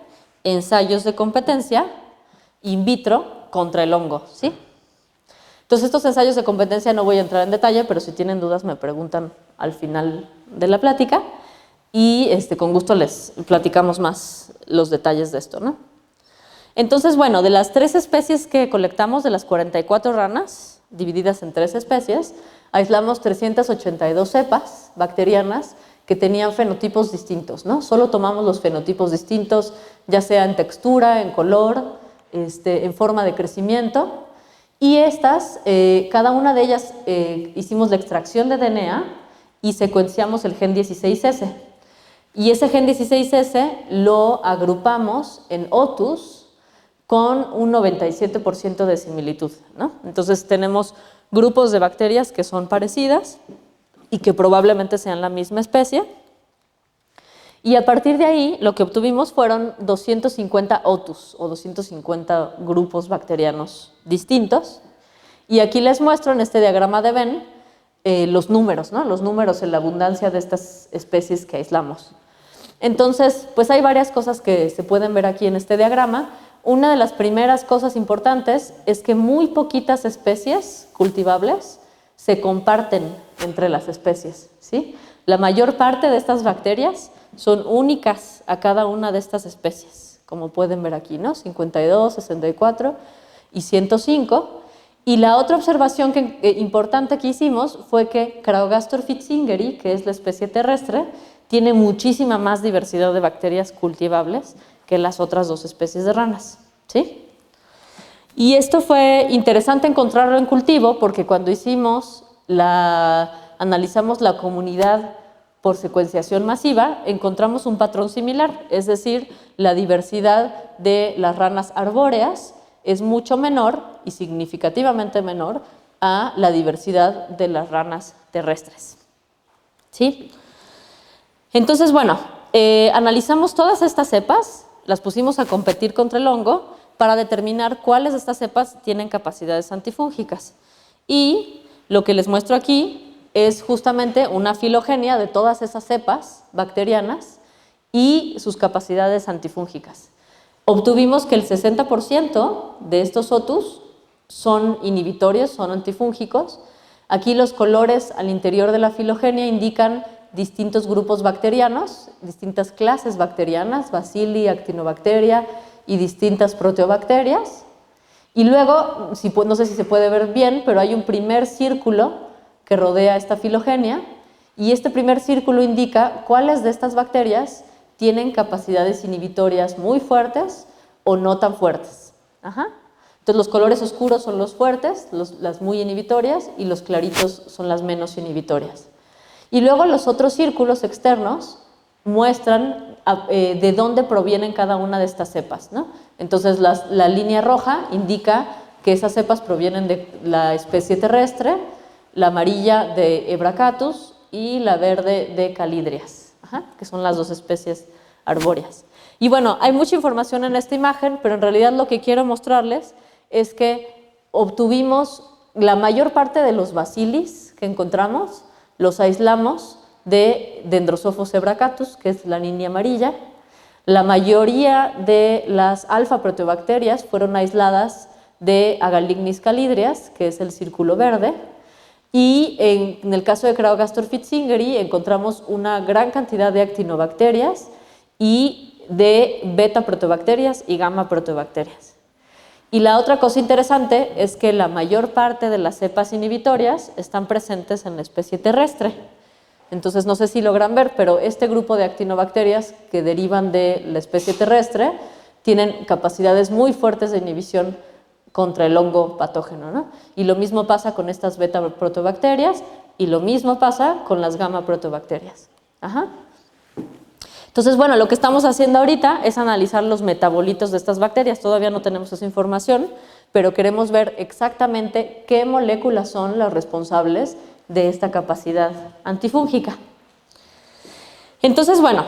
ensayos de competencia in vitro contra el hongo, ¿sí? Entonces, estos ensayos de competencia no voy a entrar en detalle, pero si tienen dudas me preguntan al final de la plática y con gusto les platicamos más los detalles de esto, ¿no? Entonces, bueno, de las 3 especies que colectamos, de las 44 ranas, divididas en 3 especies, aislamos 382 cepas bacterianas que tenían fenotipos distintos, ¿no? Solo tomamos los fenotipos distintos, ya sea en textura, en color, en forma de crecimiento, y estas, cada una de ellas hicimos la extracción de DNA y secuenciamos el gen 16S. Y ese gen 16S lo agrupamos en otus con un 97% de similitud, ¿no? Entonces tenemos grupos de bacterias que son parecidas y que probablemente sean la misma especie. Y a partir de ahí, lo que obtuvimos fueron 250 otus, o 250 grupos bacterianos distintos. Y aquí les muestro en este diagrama de Venn los números, ¿no? Los números en la abundancia de estas especies que aislamos. Entonces, pues hay varias cosas que se pueden ver aquí en este diagrama. Una de las primeras cosas importantes es que muy poquitas especies cultivables se comparten entre las especies, ¿sí? La mayor parte de estas bacterias son únicas a cada una de estas especies, como pueden ver aquí, ¿no? 52, 64 y 105. Y la otra observación importante que hicimos fue que Craugastor fitzingeri, que es la especie terrestre, tiene muchísima más diversidad de bacterias cultivables que las otras dos especies de ranas, ¿sí? Y esto fue interesante encontrarlo en cultivo porque cuando analizamos la comunidad por secuenciación masiva, encontramos un patrón similar, es decir, la diversidad de las ranas arbóreas es mucho menor y significativamente menor a la diversidad de las ranas terrestres, ¿sí? Entonces, bueno, analizamos todas estas cepas, las pusimos a competir contra el hongo para determinar cuáles de estas cepas tienen capacidades antifúngicas. Y lo que les muestro aquí es justamente una filogenia de todas esas cepas bacterianas y sus capacidades antifúngicas. Obtuvimos que el 60% de estos otus son inhibitorios, son antifúngicos. Aquí los colores al interior de la filogenia indican distintos grupos bacterianos, distintas clases bacterianas, Bacilli, Actinobacteria y distintas proteobacterias. Y luego, no sé si se puede ver bien, pero hay un primer círculo que rodea esta filogenia y este primer círculo indica cuáles de estas bacterias tienen capacidades inhibitorias muy fuertes o no tan fuertes. Entonces los colores oscuros son los fuertes, las muy inhibitorias, y los claritos son las menos inhibitorias. Y luego los otros círculos externos muestran de dónde provienen cada una de estas cepas, ¿no? Entonces la línea roja indica que esas cepas provienen de la especie terrestre, la amarilla de Hebracatus y la verde de Calidrias, que son las dos especies arbóreas. Y bueno, hay mucha información en esta imagen, pero en realidad lo que quiero mostrarles es que obtuvimos la mayor parte de los bacilis que encontramos, los aislamos de Dendrosophos hebracatus, que es la línea amarilla. La mayoría de las alfa-proteobacterias fueron aisladas de Agalignis calidrias, que es el círculo verde. Y en el caso de Craugastor fitzingeri encontramos una gran cantidad de actinobacterias y de beta-proteobacterias y gamma-proteobacterias. Y la otra cosa interesante es que la mayor parte de las cepas inhibitorias están presentes en la especie terrestre. Entonces, no sé si logran ver, pero este grupo de actinobacterias que derivan de la especie terrestre tienen capacidades muy fuertes de inhibición contra el hongo patógeno, ¿no? Y lo mismo pasa con estas beta-protobacterias y lo mismo pasa con las gamma-protobacterias. Entonces, bueno, lo que estamos haciendo ahorita es analizar los metabolitos de estas bacterias. Todavía no tenemos esa información, pero queremos ver exactamente qué moléculas son las responsables de esta capacidad antifúngica. Entonces, bueno,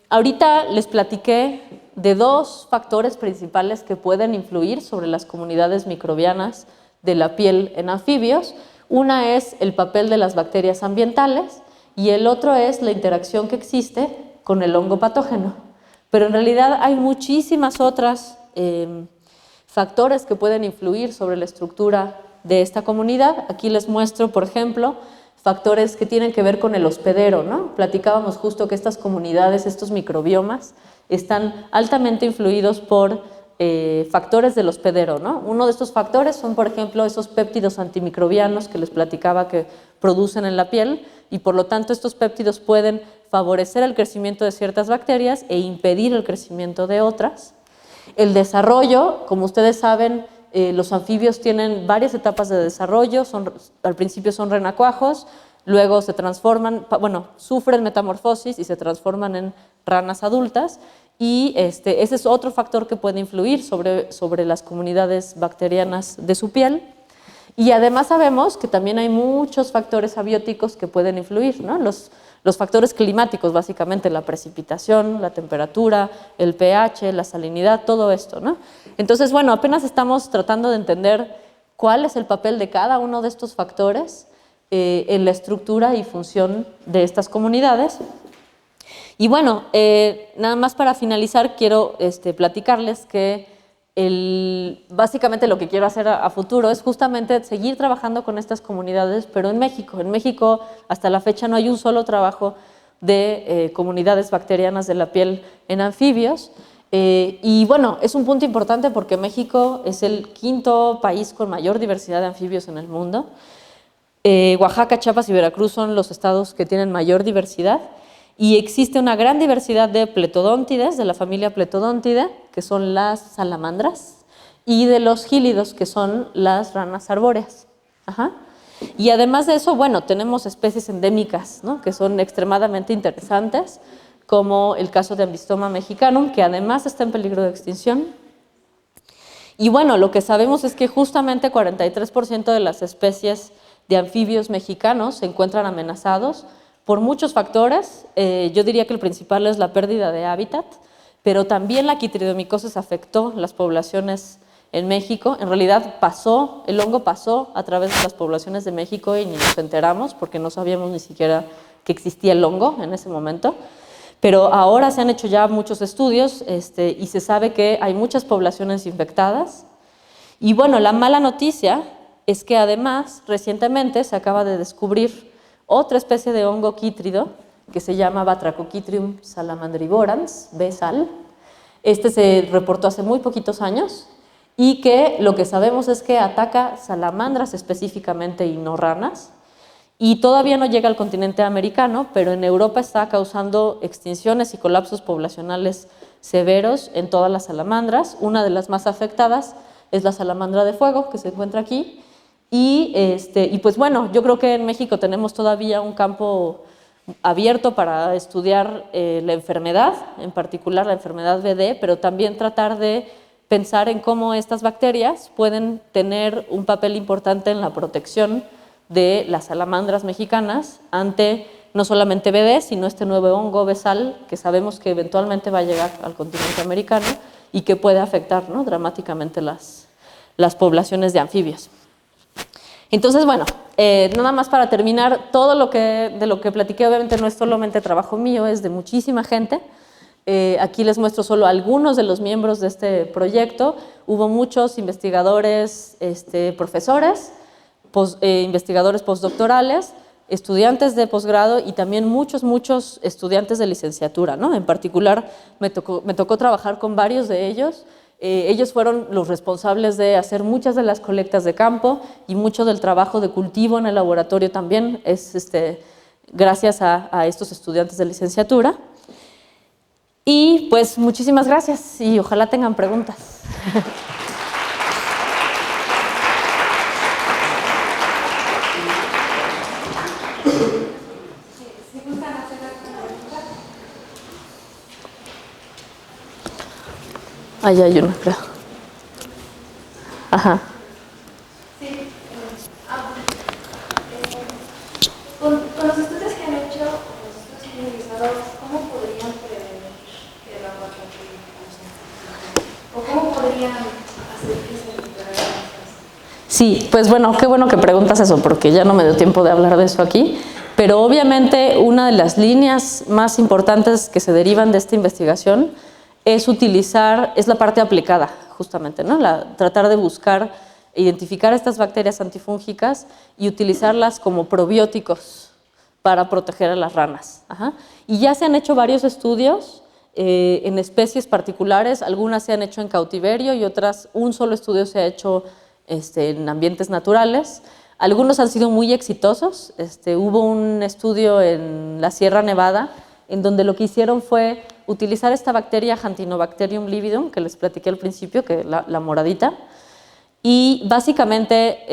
ahorita les platiqué de dos factores principales que pueden influir sobre las comunidades microbianas de la piel en anfibios. Una es el papel de las bacterias ambientales y el otro es la interacción que existe con el hongo patógeno. Pero en realidad hay muchísimas otras factores que pueden influir sobre la estructura de esta comunidad. Aquí les muestro, por ejemplo, factores que tienen que ver con el hospedero, ¿no? Platicábamos justo que estas comunidades, estos microbiomas, están altamente influidos por factores del hospedero, ¿no? Uno de estos factores son, por ejemplo, esos péptidos antimicrobianos que les platicaba que producen en la piel y por lo tanto estos péptidos pueden favorecer el crecimiento de ciertas bacterias e impedir el crecimiento de otras. El desarrollo, como ustedes saben, los anfibios tienen varias etapas de desarrollo, al principio son renacuajos, luego se transforman, sufren metamorfosis y se transforman en ranas adultas y ese es otro factor que puede influir sobre las comunidades bacterianas de su piel. Y además sabemos que también hay muchos factores abióticos que pueden influir, ¿no? Los factores climáticos, básicamente, la precipitación, la temperatura, el pH, la salinidad, todo esto, ¿no? Entonces, bueno, apenas estamos tratando de entender cuál es el papel de cada uno de estos factores en la estructura y función de estas comunidades. Y bueno, nada más para finalizar, quiero platicarles que básicamente lo que quiero hacer a futuro es justamente seguir trabajando con estas comunidades, pero en México. En México, hasta la fecha, no hay un solo trabajo de comunidades bacterianas de la piel en anfibios. Y bueno, es un punto importante porque México es el quinto país con mayor diversidad de anfibios en el mundo. Oaxaca, Chiapas y Veracruz son los estados que tienen mayor diversidad. Y existe una gran diversidad de pletodóntides, de la familia Pletodontidae, que son las salamandras, y de los gílidos, que son las ranas arbóreas. Ajá. Y además de eso, bueno, tenemos especies endémicas, ¿no?, que son extremadamente interesantes, como el caso de Ambistoma mexicanum, que además está en peligro de extinción. Y bueno, lo que sabemos es que justamente 43% de las especies de anfibios mexicanos se encuentran amenazados por muchos factores. Yo diría que el principal es la pérdida de hábitat, pero también la quitridiomicosis afectó las poblaciones en México. En realidad el hongo pasó a través de las poblaciones de México y ni nos enteramos porque no sabíamos ni siquiera que existía el hongo en ese momento. Pero ahora se han hecho ya muchos estudios y se sabe que hay muchas poblaciones infectadas. Y bueno, la mala noticia es que además recientemente se acaba de descubrir otra especie de hongo quítrido que se llama Batrachochytrium salamandriborans, B-sal. Se reportó hace muy poquitos años y que lo que sabemos es que ataca salamandras específicamente y no ranas. Y todavía no llega al continente americano, pero en Europa está causando extinciones y colapsos poblacionales severos en todas las salamandras. Una de las más afectadas es la salamandra de fuego, que se encuentra aquí. Y pues bueno, yo creo que en México tenemos todavía un campo abierto para estudiar la enfermedad, en particular la enfermedad BD, pero también tratar de pensar en cómo estas bacterias pueden tener un papel importante en la protección de las salamandras mexicanas ante no solamente BD, sino este nuevo hongo B-sal que sabemos que eventualmente va a llegar al continente americano y que puede afectar, ¿no?, dramáticamente las poblaciones de anfibios. Entonces, bueno, nada más para terminar, todo de lo que platiqué obviamente no es solamente trabajo mío, es de muchísima gente. Aquí les muestro solo algunos de los miembros de este proyecto. Hubo muchos investigadores, profesores, investigadores postdoctorales, estudiantes de posgrado y también muchos estudiantes de licenciatura, ¿no? En particular, me tocó trabajar con varios de ellos. Ellos fueron los responsables de hacer muchas de las colectas de campo y mucho del trabajo de cultivo en el laboratorio también es gracias a estos estudiantes de licenciatura. Y pues muchísimas gracias y ojalá tengan preguntas. Ahí hay una, creo. Ajá. Sí. Con los estudios que han hecho, los estudios que han realizado, ¿cómo podrían prevenir que la o cómo podrían hacer que se recuperaran estas? Sí, pues bueno, qué bueno que preguntas eso, porque ya no me dio tiempo de hablar de eso aquí. Pero obviamente una de las líneas más importantes que se derivan de esta investigación es la parte aplicada, justamente, ¿no? Tratar de buscar, identificar estas bacterias antifúngicas y utilizarlas como probióticos para proteger a las ranas. Ajá. Y ya se han hecho varios estudios en especies particulares, algunas se han hecho en cautiverio y otras, un solo estudio se ha hecho en ambientes naturales. Algunos han sido muy exitosos. Hubo un estudio en la Sierra Nevada en donde lo que hicieron fue utilizar esta bacteria Hantinobacterium lividum, que les platiqué al principio, que es la moradita, y básicamente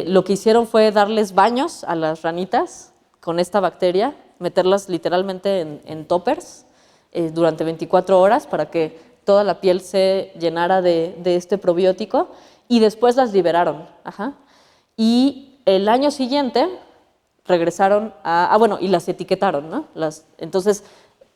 lo que hicieron fue darles baños a las ranitas con esta bacteria, meterlas literalmente en toppers durante 24 horas para que toda la piel se llenara de este probiótico y después las liberaron. Ajá. y el año siguiente regresaron bueno, y las etiquetaron, ¿no? Entonces,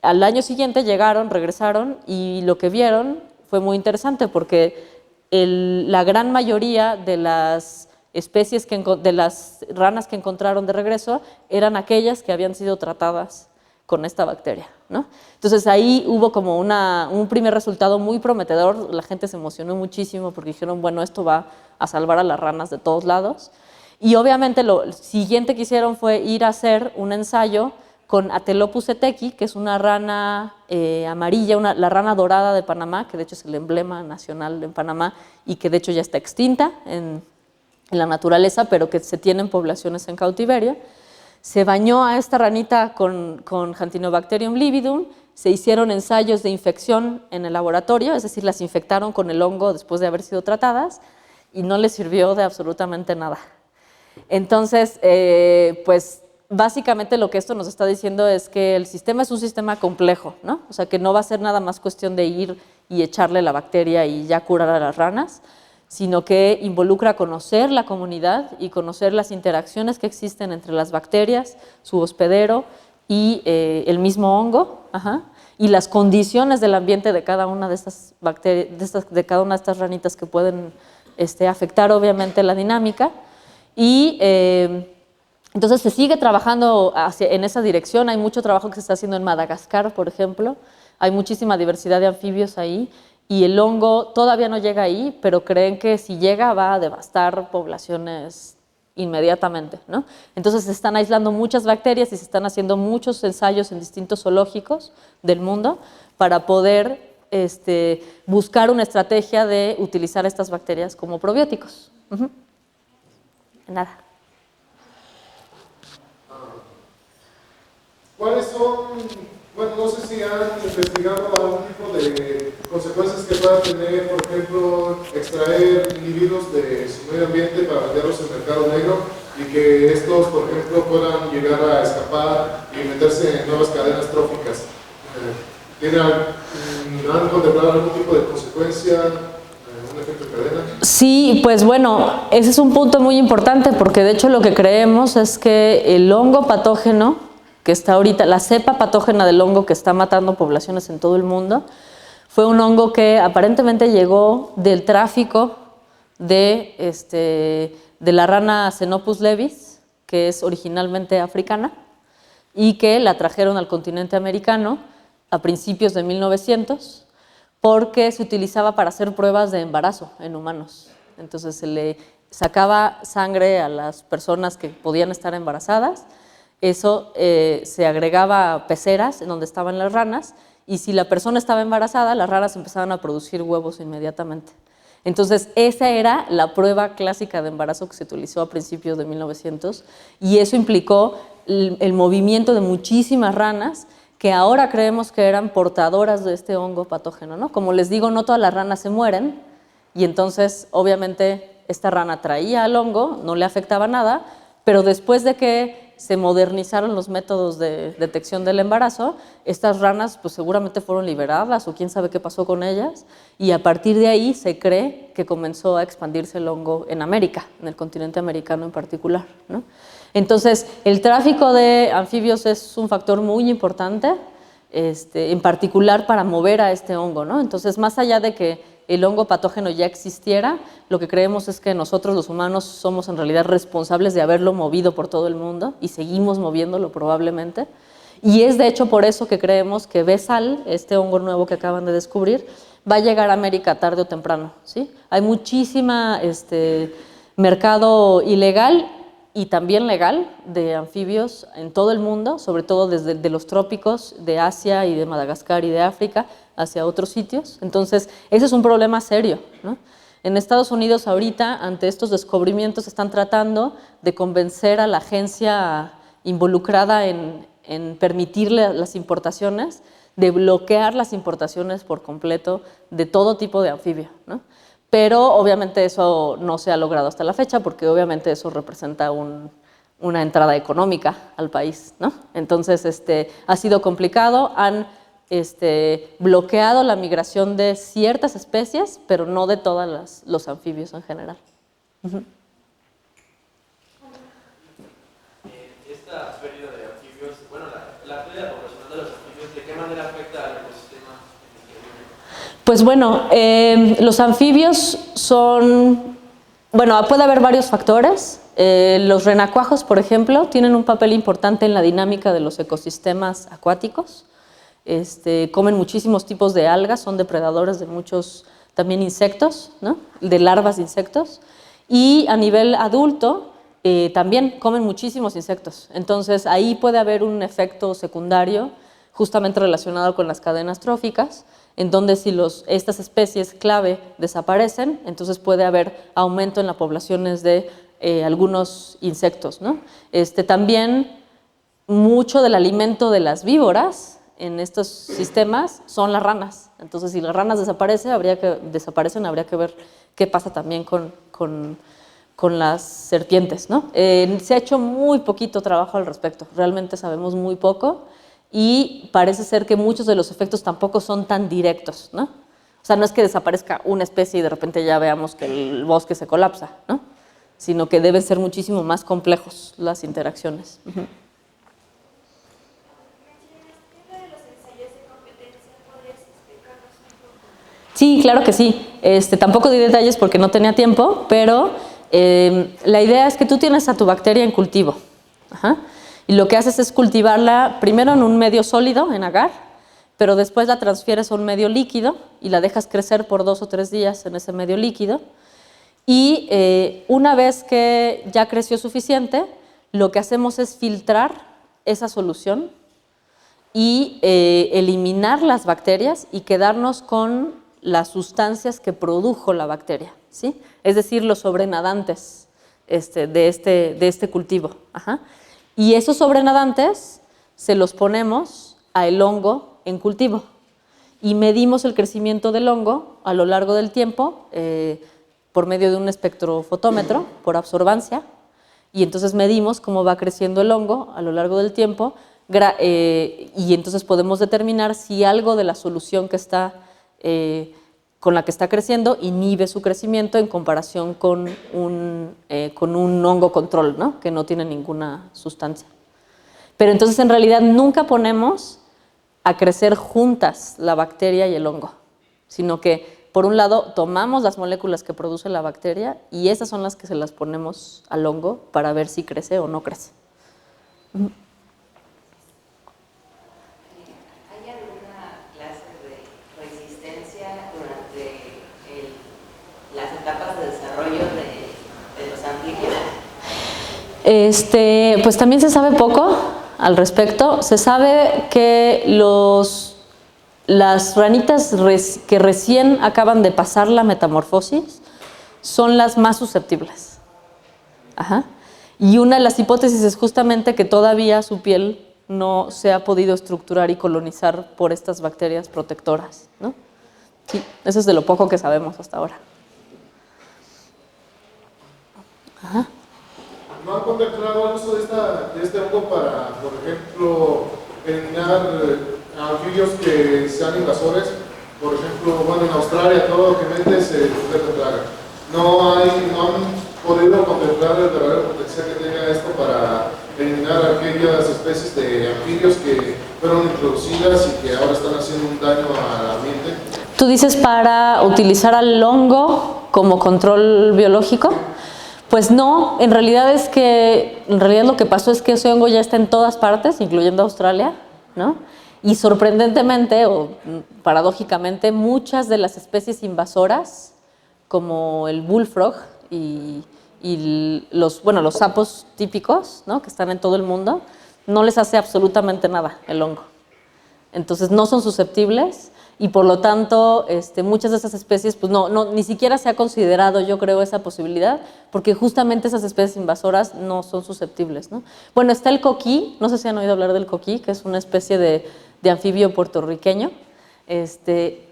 al año siguiente llegaron, regresaron, y lo que vieron fue muy interesante porque la gran mayoría de las especies, de las ranas que encontraron de regreso, eran aquellas que habían sido tratadas con esta bacteria, ¿no? Entonces ahí hubo como un primer resultado muy prometedor, la gente se emocionó muchísimo porque dijeron, bueno, esto va a salvar a las ranas de todos lados. Y obviamente lo siguiente que hicieron fue ir a hacer un ensayo con Atelopus etequi, que es una rana amarilla, la rana dorada de Panamá, que de hecho es el emblema nacional en Panamá y que de hecho ya está extinta en la naturaleza, pero que se tienen poblaciones en cautiverio. Se bañó a esta ranita con Hantinobacterium lividum, se hicieron ensayos de infección en el laboratorio, es decir, las infectaron con el hongo después de haber sido tratadas y no les sirvió de absolutamente nada. Entonces, pues básicamente lo que esto nos está diciendo es que el sistema es un sistema complejo, ¿no? O sea, que no va a ser nada más cuestión de ir y echarle la bacteria y ya curar a las ranas, sino que involucra conocer la comunidad y conocer las interacciones que existen entre las bacterias, su hospedero y el mismo hongo, y las condiciones del ambiente de cada una de estas bacterias, de cada una de estas ranitas que pueden afectar obviamente la dinámica. Y entonces se sigue trabajando en esa dirección. Hay mucho trabajo que se está haciendo en Madagascar, por ejemplo. Hay muchísima diversidad de anfibios ahí y el hongo todavía no llega ahí, pero creen que si llega va a devastar poblaciones inmediatamente, ¿no? Entonces se están aislando muchas bacterias y se están haciendo muchos ensayos en distintos zoológicos del mundo para poder buscar una estrategia de utilizar estas bacterias como probióticos. Nada. ¿Cuáles son, bueno, no sé si han investigado algún tipo de consecuencias que pueda tener, por ejemplo, extraer individuos de su medio ambiente para venderlos en el mercado negro y que estos, por ejemplo, puedan llegar a escapar y meterse en nuevas cadenas tróficas? ¿Han contemplado algún tipo de consecuencia? ¿Un efecto de cadena? Sí, pues bueno, ese es un punto muy importante porque de hecho lo que creemos es que el hongo patógeno que está ahorita, la cepa patógena del hongo que está matando poblaciones en todo el mundo, fue un hongo que aparentemente llegó del tráfico de la rana Xenopus levis, que es originalmente africana, y que la trajeron al continente americano a principios de 1900, porque se utilizaba para hacer pruebas de embarazo en humanos. Entonces se le sacaba sangre a las personas que podían estar embarazadas, eso se agregaba a peceras en donde estaban las ranas, y si la persona estaba embarazada, las ranas empezaban a producir huevos inmediatamente. Entonces esa era la prueba clásica de embarazo que se utilizó a principios de 1900, y eso implicó el movimiento de muchísimas ranas que ahora creemos que eran portadoras de este hongo patógeno, ¿no? Como les digo, no todas las ranas se mueren, y entonces obviamente esta rana traía al hongo, no le afectaba nada, pero después de que se modernizaron los métodos de detección del embarazo, estas ranas pues seguramente fueron liberadas o quién sabe qué pasó con ellas, y a partir de ahí se cree que comenzó a expandirse el hongo en América, en el continente americano en particular, ¿no? Entonces el tráfico de anfibios es un factor muy importante, en particular para mover a este hongo, ¿no? Entonces más allá de que el hongo patógeno ya existiera, lo que creemos es que nosotros los humanos somos en realidad responsables de haberlo movido por todo el mundo y seguimos moviéndolo probablemente. Y es de hecho por eso que creemos que Vesal, este hongo nuevo que acaban de descubrir, va a llegar a América tarde o temprano, ¿sí? Hay muchísima mercado ilegal y también legal de anfibios en todo el mundo, sobre todo desde de los trópicos de Asia y de Madagascar y de África hacia otros sitios. Entonces, ese es un problema serio, ¿no? En Estados Unidos ahorita, ante estos descubrimientos, están tratando de convencer a la agencia involucrada en permitirle las importaciones, de bloquear las importaciones por completo de todo tipo de anfibio, ¿no? Pero obviamente eso no se ha logrado hasta la fecha porque obviamente eso representa una entrada económica al país, ¿no? Entonces ha sido complicado, han bloqueado la migración de ciertas especies, pero no de todos los anfibios en general. Pues bueno, los anfibios son, bueno, puede haber varios factores. Los renacuajos, por ejemplo, tienen un papel importante en la dinámica de los ecosistemas acuáticos. Comen muchísimos tipos de algas, son depredadores de muchos también insectos, ¿no? De larvas de insectos. Y a nivel adulto también comen muchísimos insectos. Entonces ahí puede haber un efecto secundario justamente relacionado con las cadenas tróficas, en donde si estas especies clave desaparecen, entonces puede haber aumento en las poblaciones de algunos insectos, ¿no? También mucho del alimento de las víboras en estos sistemas son las ranas. Entonces, si las ranas desaparecen, habría que ver qué pasa también con las serpientes, ¿no? Se ha hecho muy poquito trabajo al respecto, realmente sabemos muy poco y parece ser que muchos de los efectos tampoco son tan directos, ¿no? O sea, no es que desaparezca una especie y de repente ya veamos que el bosque se colapsa, ¿no? Sino que deben ser muchísimo más complejos las interacciones. Sí, claro que sí. Tampoco di detalles porque no tenía tiempo, pero la idea es que tú tienes a tu bacteria en cultivo. Ajá. Y lo que haces es cultivarla primero en un medio sólido, en agar, pero después la transfieres a un medio líquido y la dejas crecer por 2 o 3 días en ese medio líquido. Y una vez que ya creció suficiente, lo que hacemos es filtrar esa solución y eliminar las bacterias y quedarnos con las sustancias que produjo la bacteria, ¿sí? Es decir, los sobrenadantes de este cultivo. Ajá. Y esos sobrenadantes se los ponemos al hongo en cultivo y medimos el crecimiento del hongo a lo largo del tiempo por medio de un espectrofotómetro, por absorbancia, y entonces medimos cómo va creciendo el hongo a lo largo del tiempo y entonces podemos determinar si algo de la solución que está con la que está creciendo inhibe su crecimiento en comparación con un hongo control, ¿no? Que no tiene ninguna sustancia. Pero entonces en realidad nunca ponemos a crecer juntas la bacteria y el hongo, sino que por un lado tomamos las moléculas que produce la bacteria y esas son las que se las ponemos al hongo para ver si crece o no crece. Pues también se sabe poco al respecto. Se sabe que las ranitas que recién acaban de pasar la metamorfosis son las más susceptibles. Ajá. Y una de las hipótesis es justamente que todavía su piel no se ha podido estructurar y colonizar por estas bacterias protectoras, ¿no? Sí, eso es de lo poco que sabemos hasta ahora. Ajá. ¿No han contemplado el uso de este hongo para, por ejemplo, eliminar anfibios que sean invasores? Por ejemplo, bueno, en Australia todo lo que mete se convierte en plaga. ¿No han podido contemplar el verdadero potencial que tenga esto para eliminar aquellas especies de anfibios que fueron introducidas y que ahora están haciendo un daño al ambiente? ¿Tú dices para utilizar al hongo como control biológico? Pues no, en realidad lo que pasó es que ese hongo ya está en todas partes, incluyendo Australia, ¿no? Y sorprendentemente o paradójicamente muchas de las especies invasoras, como el bullfrog y los sapos típicos, ¿no? Que están en todo el mundo, no les hace absolutamente nada el hongo. Entonces no son susceptibles. Y por lo tanto, muchas de esas especies, pues ni siquiera se ha considerado, yo creo, esa posibilidad, porque justamente esas especies invasoras no son susceptibles, ¿no? Bueno, está el coquí, no sé si han oído hablar del coquí, que es una especie de anfibio puertorriqueño, que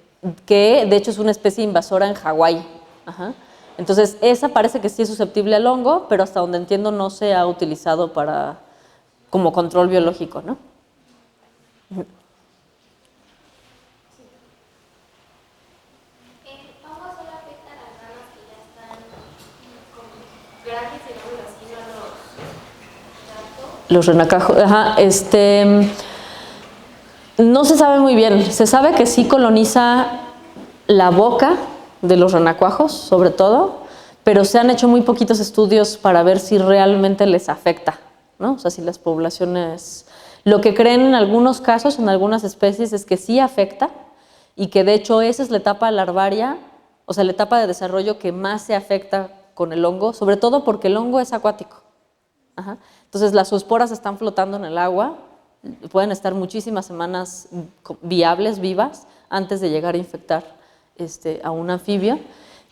de hecho es una especie invasora en Hawái. Ajá. Entonces, esa parece que sí es susceptible al hongo, pero hasta donde entiendo no se ha utilizado como control biológico, ¿no? Los renacajos, ajá, no se sabe muy bien. Se sabe que sí coloniza la boca de los renacuajos, sobre todo, pero se han hecho muy poquitos estudios para ver si realmente les afecta, ¿no? O sea, si las poblaciones... Lo que creen en algunos casos, en algunas especies, es que sí afecta y que de hecho esa es la etapa larvaria, o sea, la etapa de desarrollo que más se afecta con el hongo, sobre todo porque el hongo es acuático. Ajá. Entonces las zoosporas están flotando en el agua, pueden estar muchísimas semanas viables, vivas, antes de llegar a infectar a un anfibio.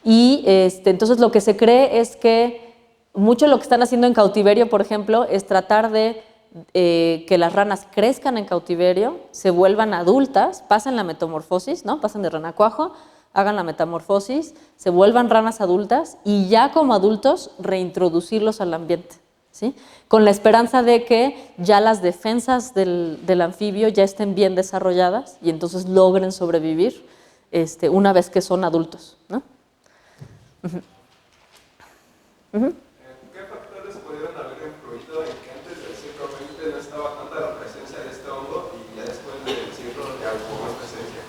Y entonces lo que se cree es que mucho de lo que están haciendo en cautiverio, por ejemplo, es tratar de que las ranas crezcan en cautiverio, se vuelvan adultas, pasen la metamorfosis, ¿no? Pasen de renacuajo, hagan la metamorfosis, se vuelvan ranas adultas y ya como adultos reintroducirlos al ambiente, ¿sí? Con la esperanza de que ya las defensas del anfibio ya estén bien desarrolladas y entonces logren sobrevivir una vez que son adultos, ¿no? Uh-huh. Uh-huh. ¿Qué factores pudieron haber influido en que antes del siglo XX no estaba tanta la presencia de este hongo y ya después del siglo ya hubo más presencia?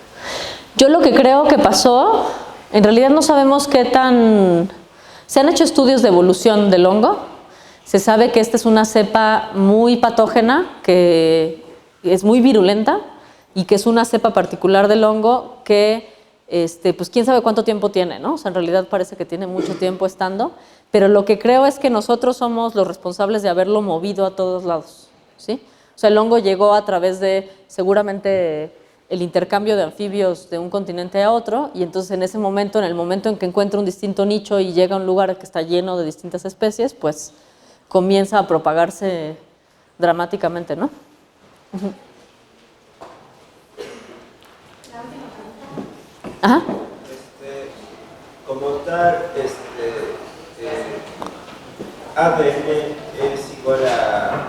Yo lo que creo que pasó, en realidad no sabemos qué tan... Se han hecho estudios de evolución del hongo. Se sabe que esta es una cepa muy patógena, que es muy virulenta y que es una cepa particular del hongo que, pues quién sabe cuánto tiempo tiene, ¿no? O sea, en realidad parece que tiene mucho tiempo estando, pero lo que creo es que nosotros somos los responsables de haberlo movido a todos lados, ¿sí? O sea, el hongo llegó a través de, seguramente, el intercambio de anfibios de un continente a otro, y entonces en ese momento, en el momento en que encuentra un distinto nicho y llega a un lugar que está lleno de distintas especies, pues comienza a propagarse dramáticamente, ¿no? Uh-huh. Ajá. Como tal, ADN es igual a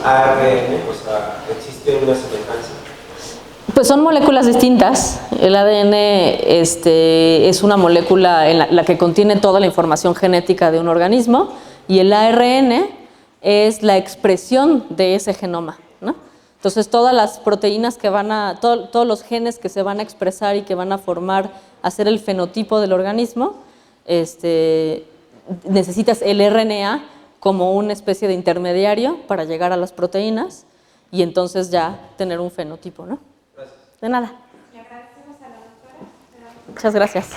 ARN, o sea, existe una semejanza. Pues son moléculas distintas. El ADN es una molécula en la que contiene toda la información genética de un organismo y el ARN es la expresión de ese genoma, ¿no? Entonces todas las proteínas que todos los genes que se van a expresar y que van a formar, hacer el fenotipo del organismo, necesitas el RNA como una especie de intermediario para llegar a las proteínas y entonces ya tener un fenotipo, ¿no? De nada. Le agradecemos a la doctora. Muchas gracias.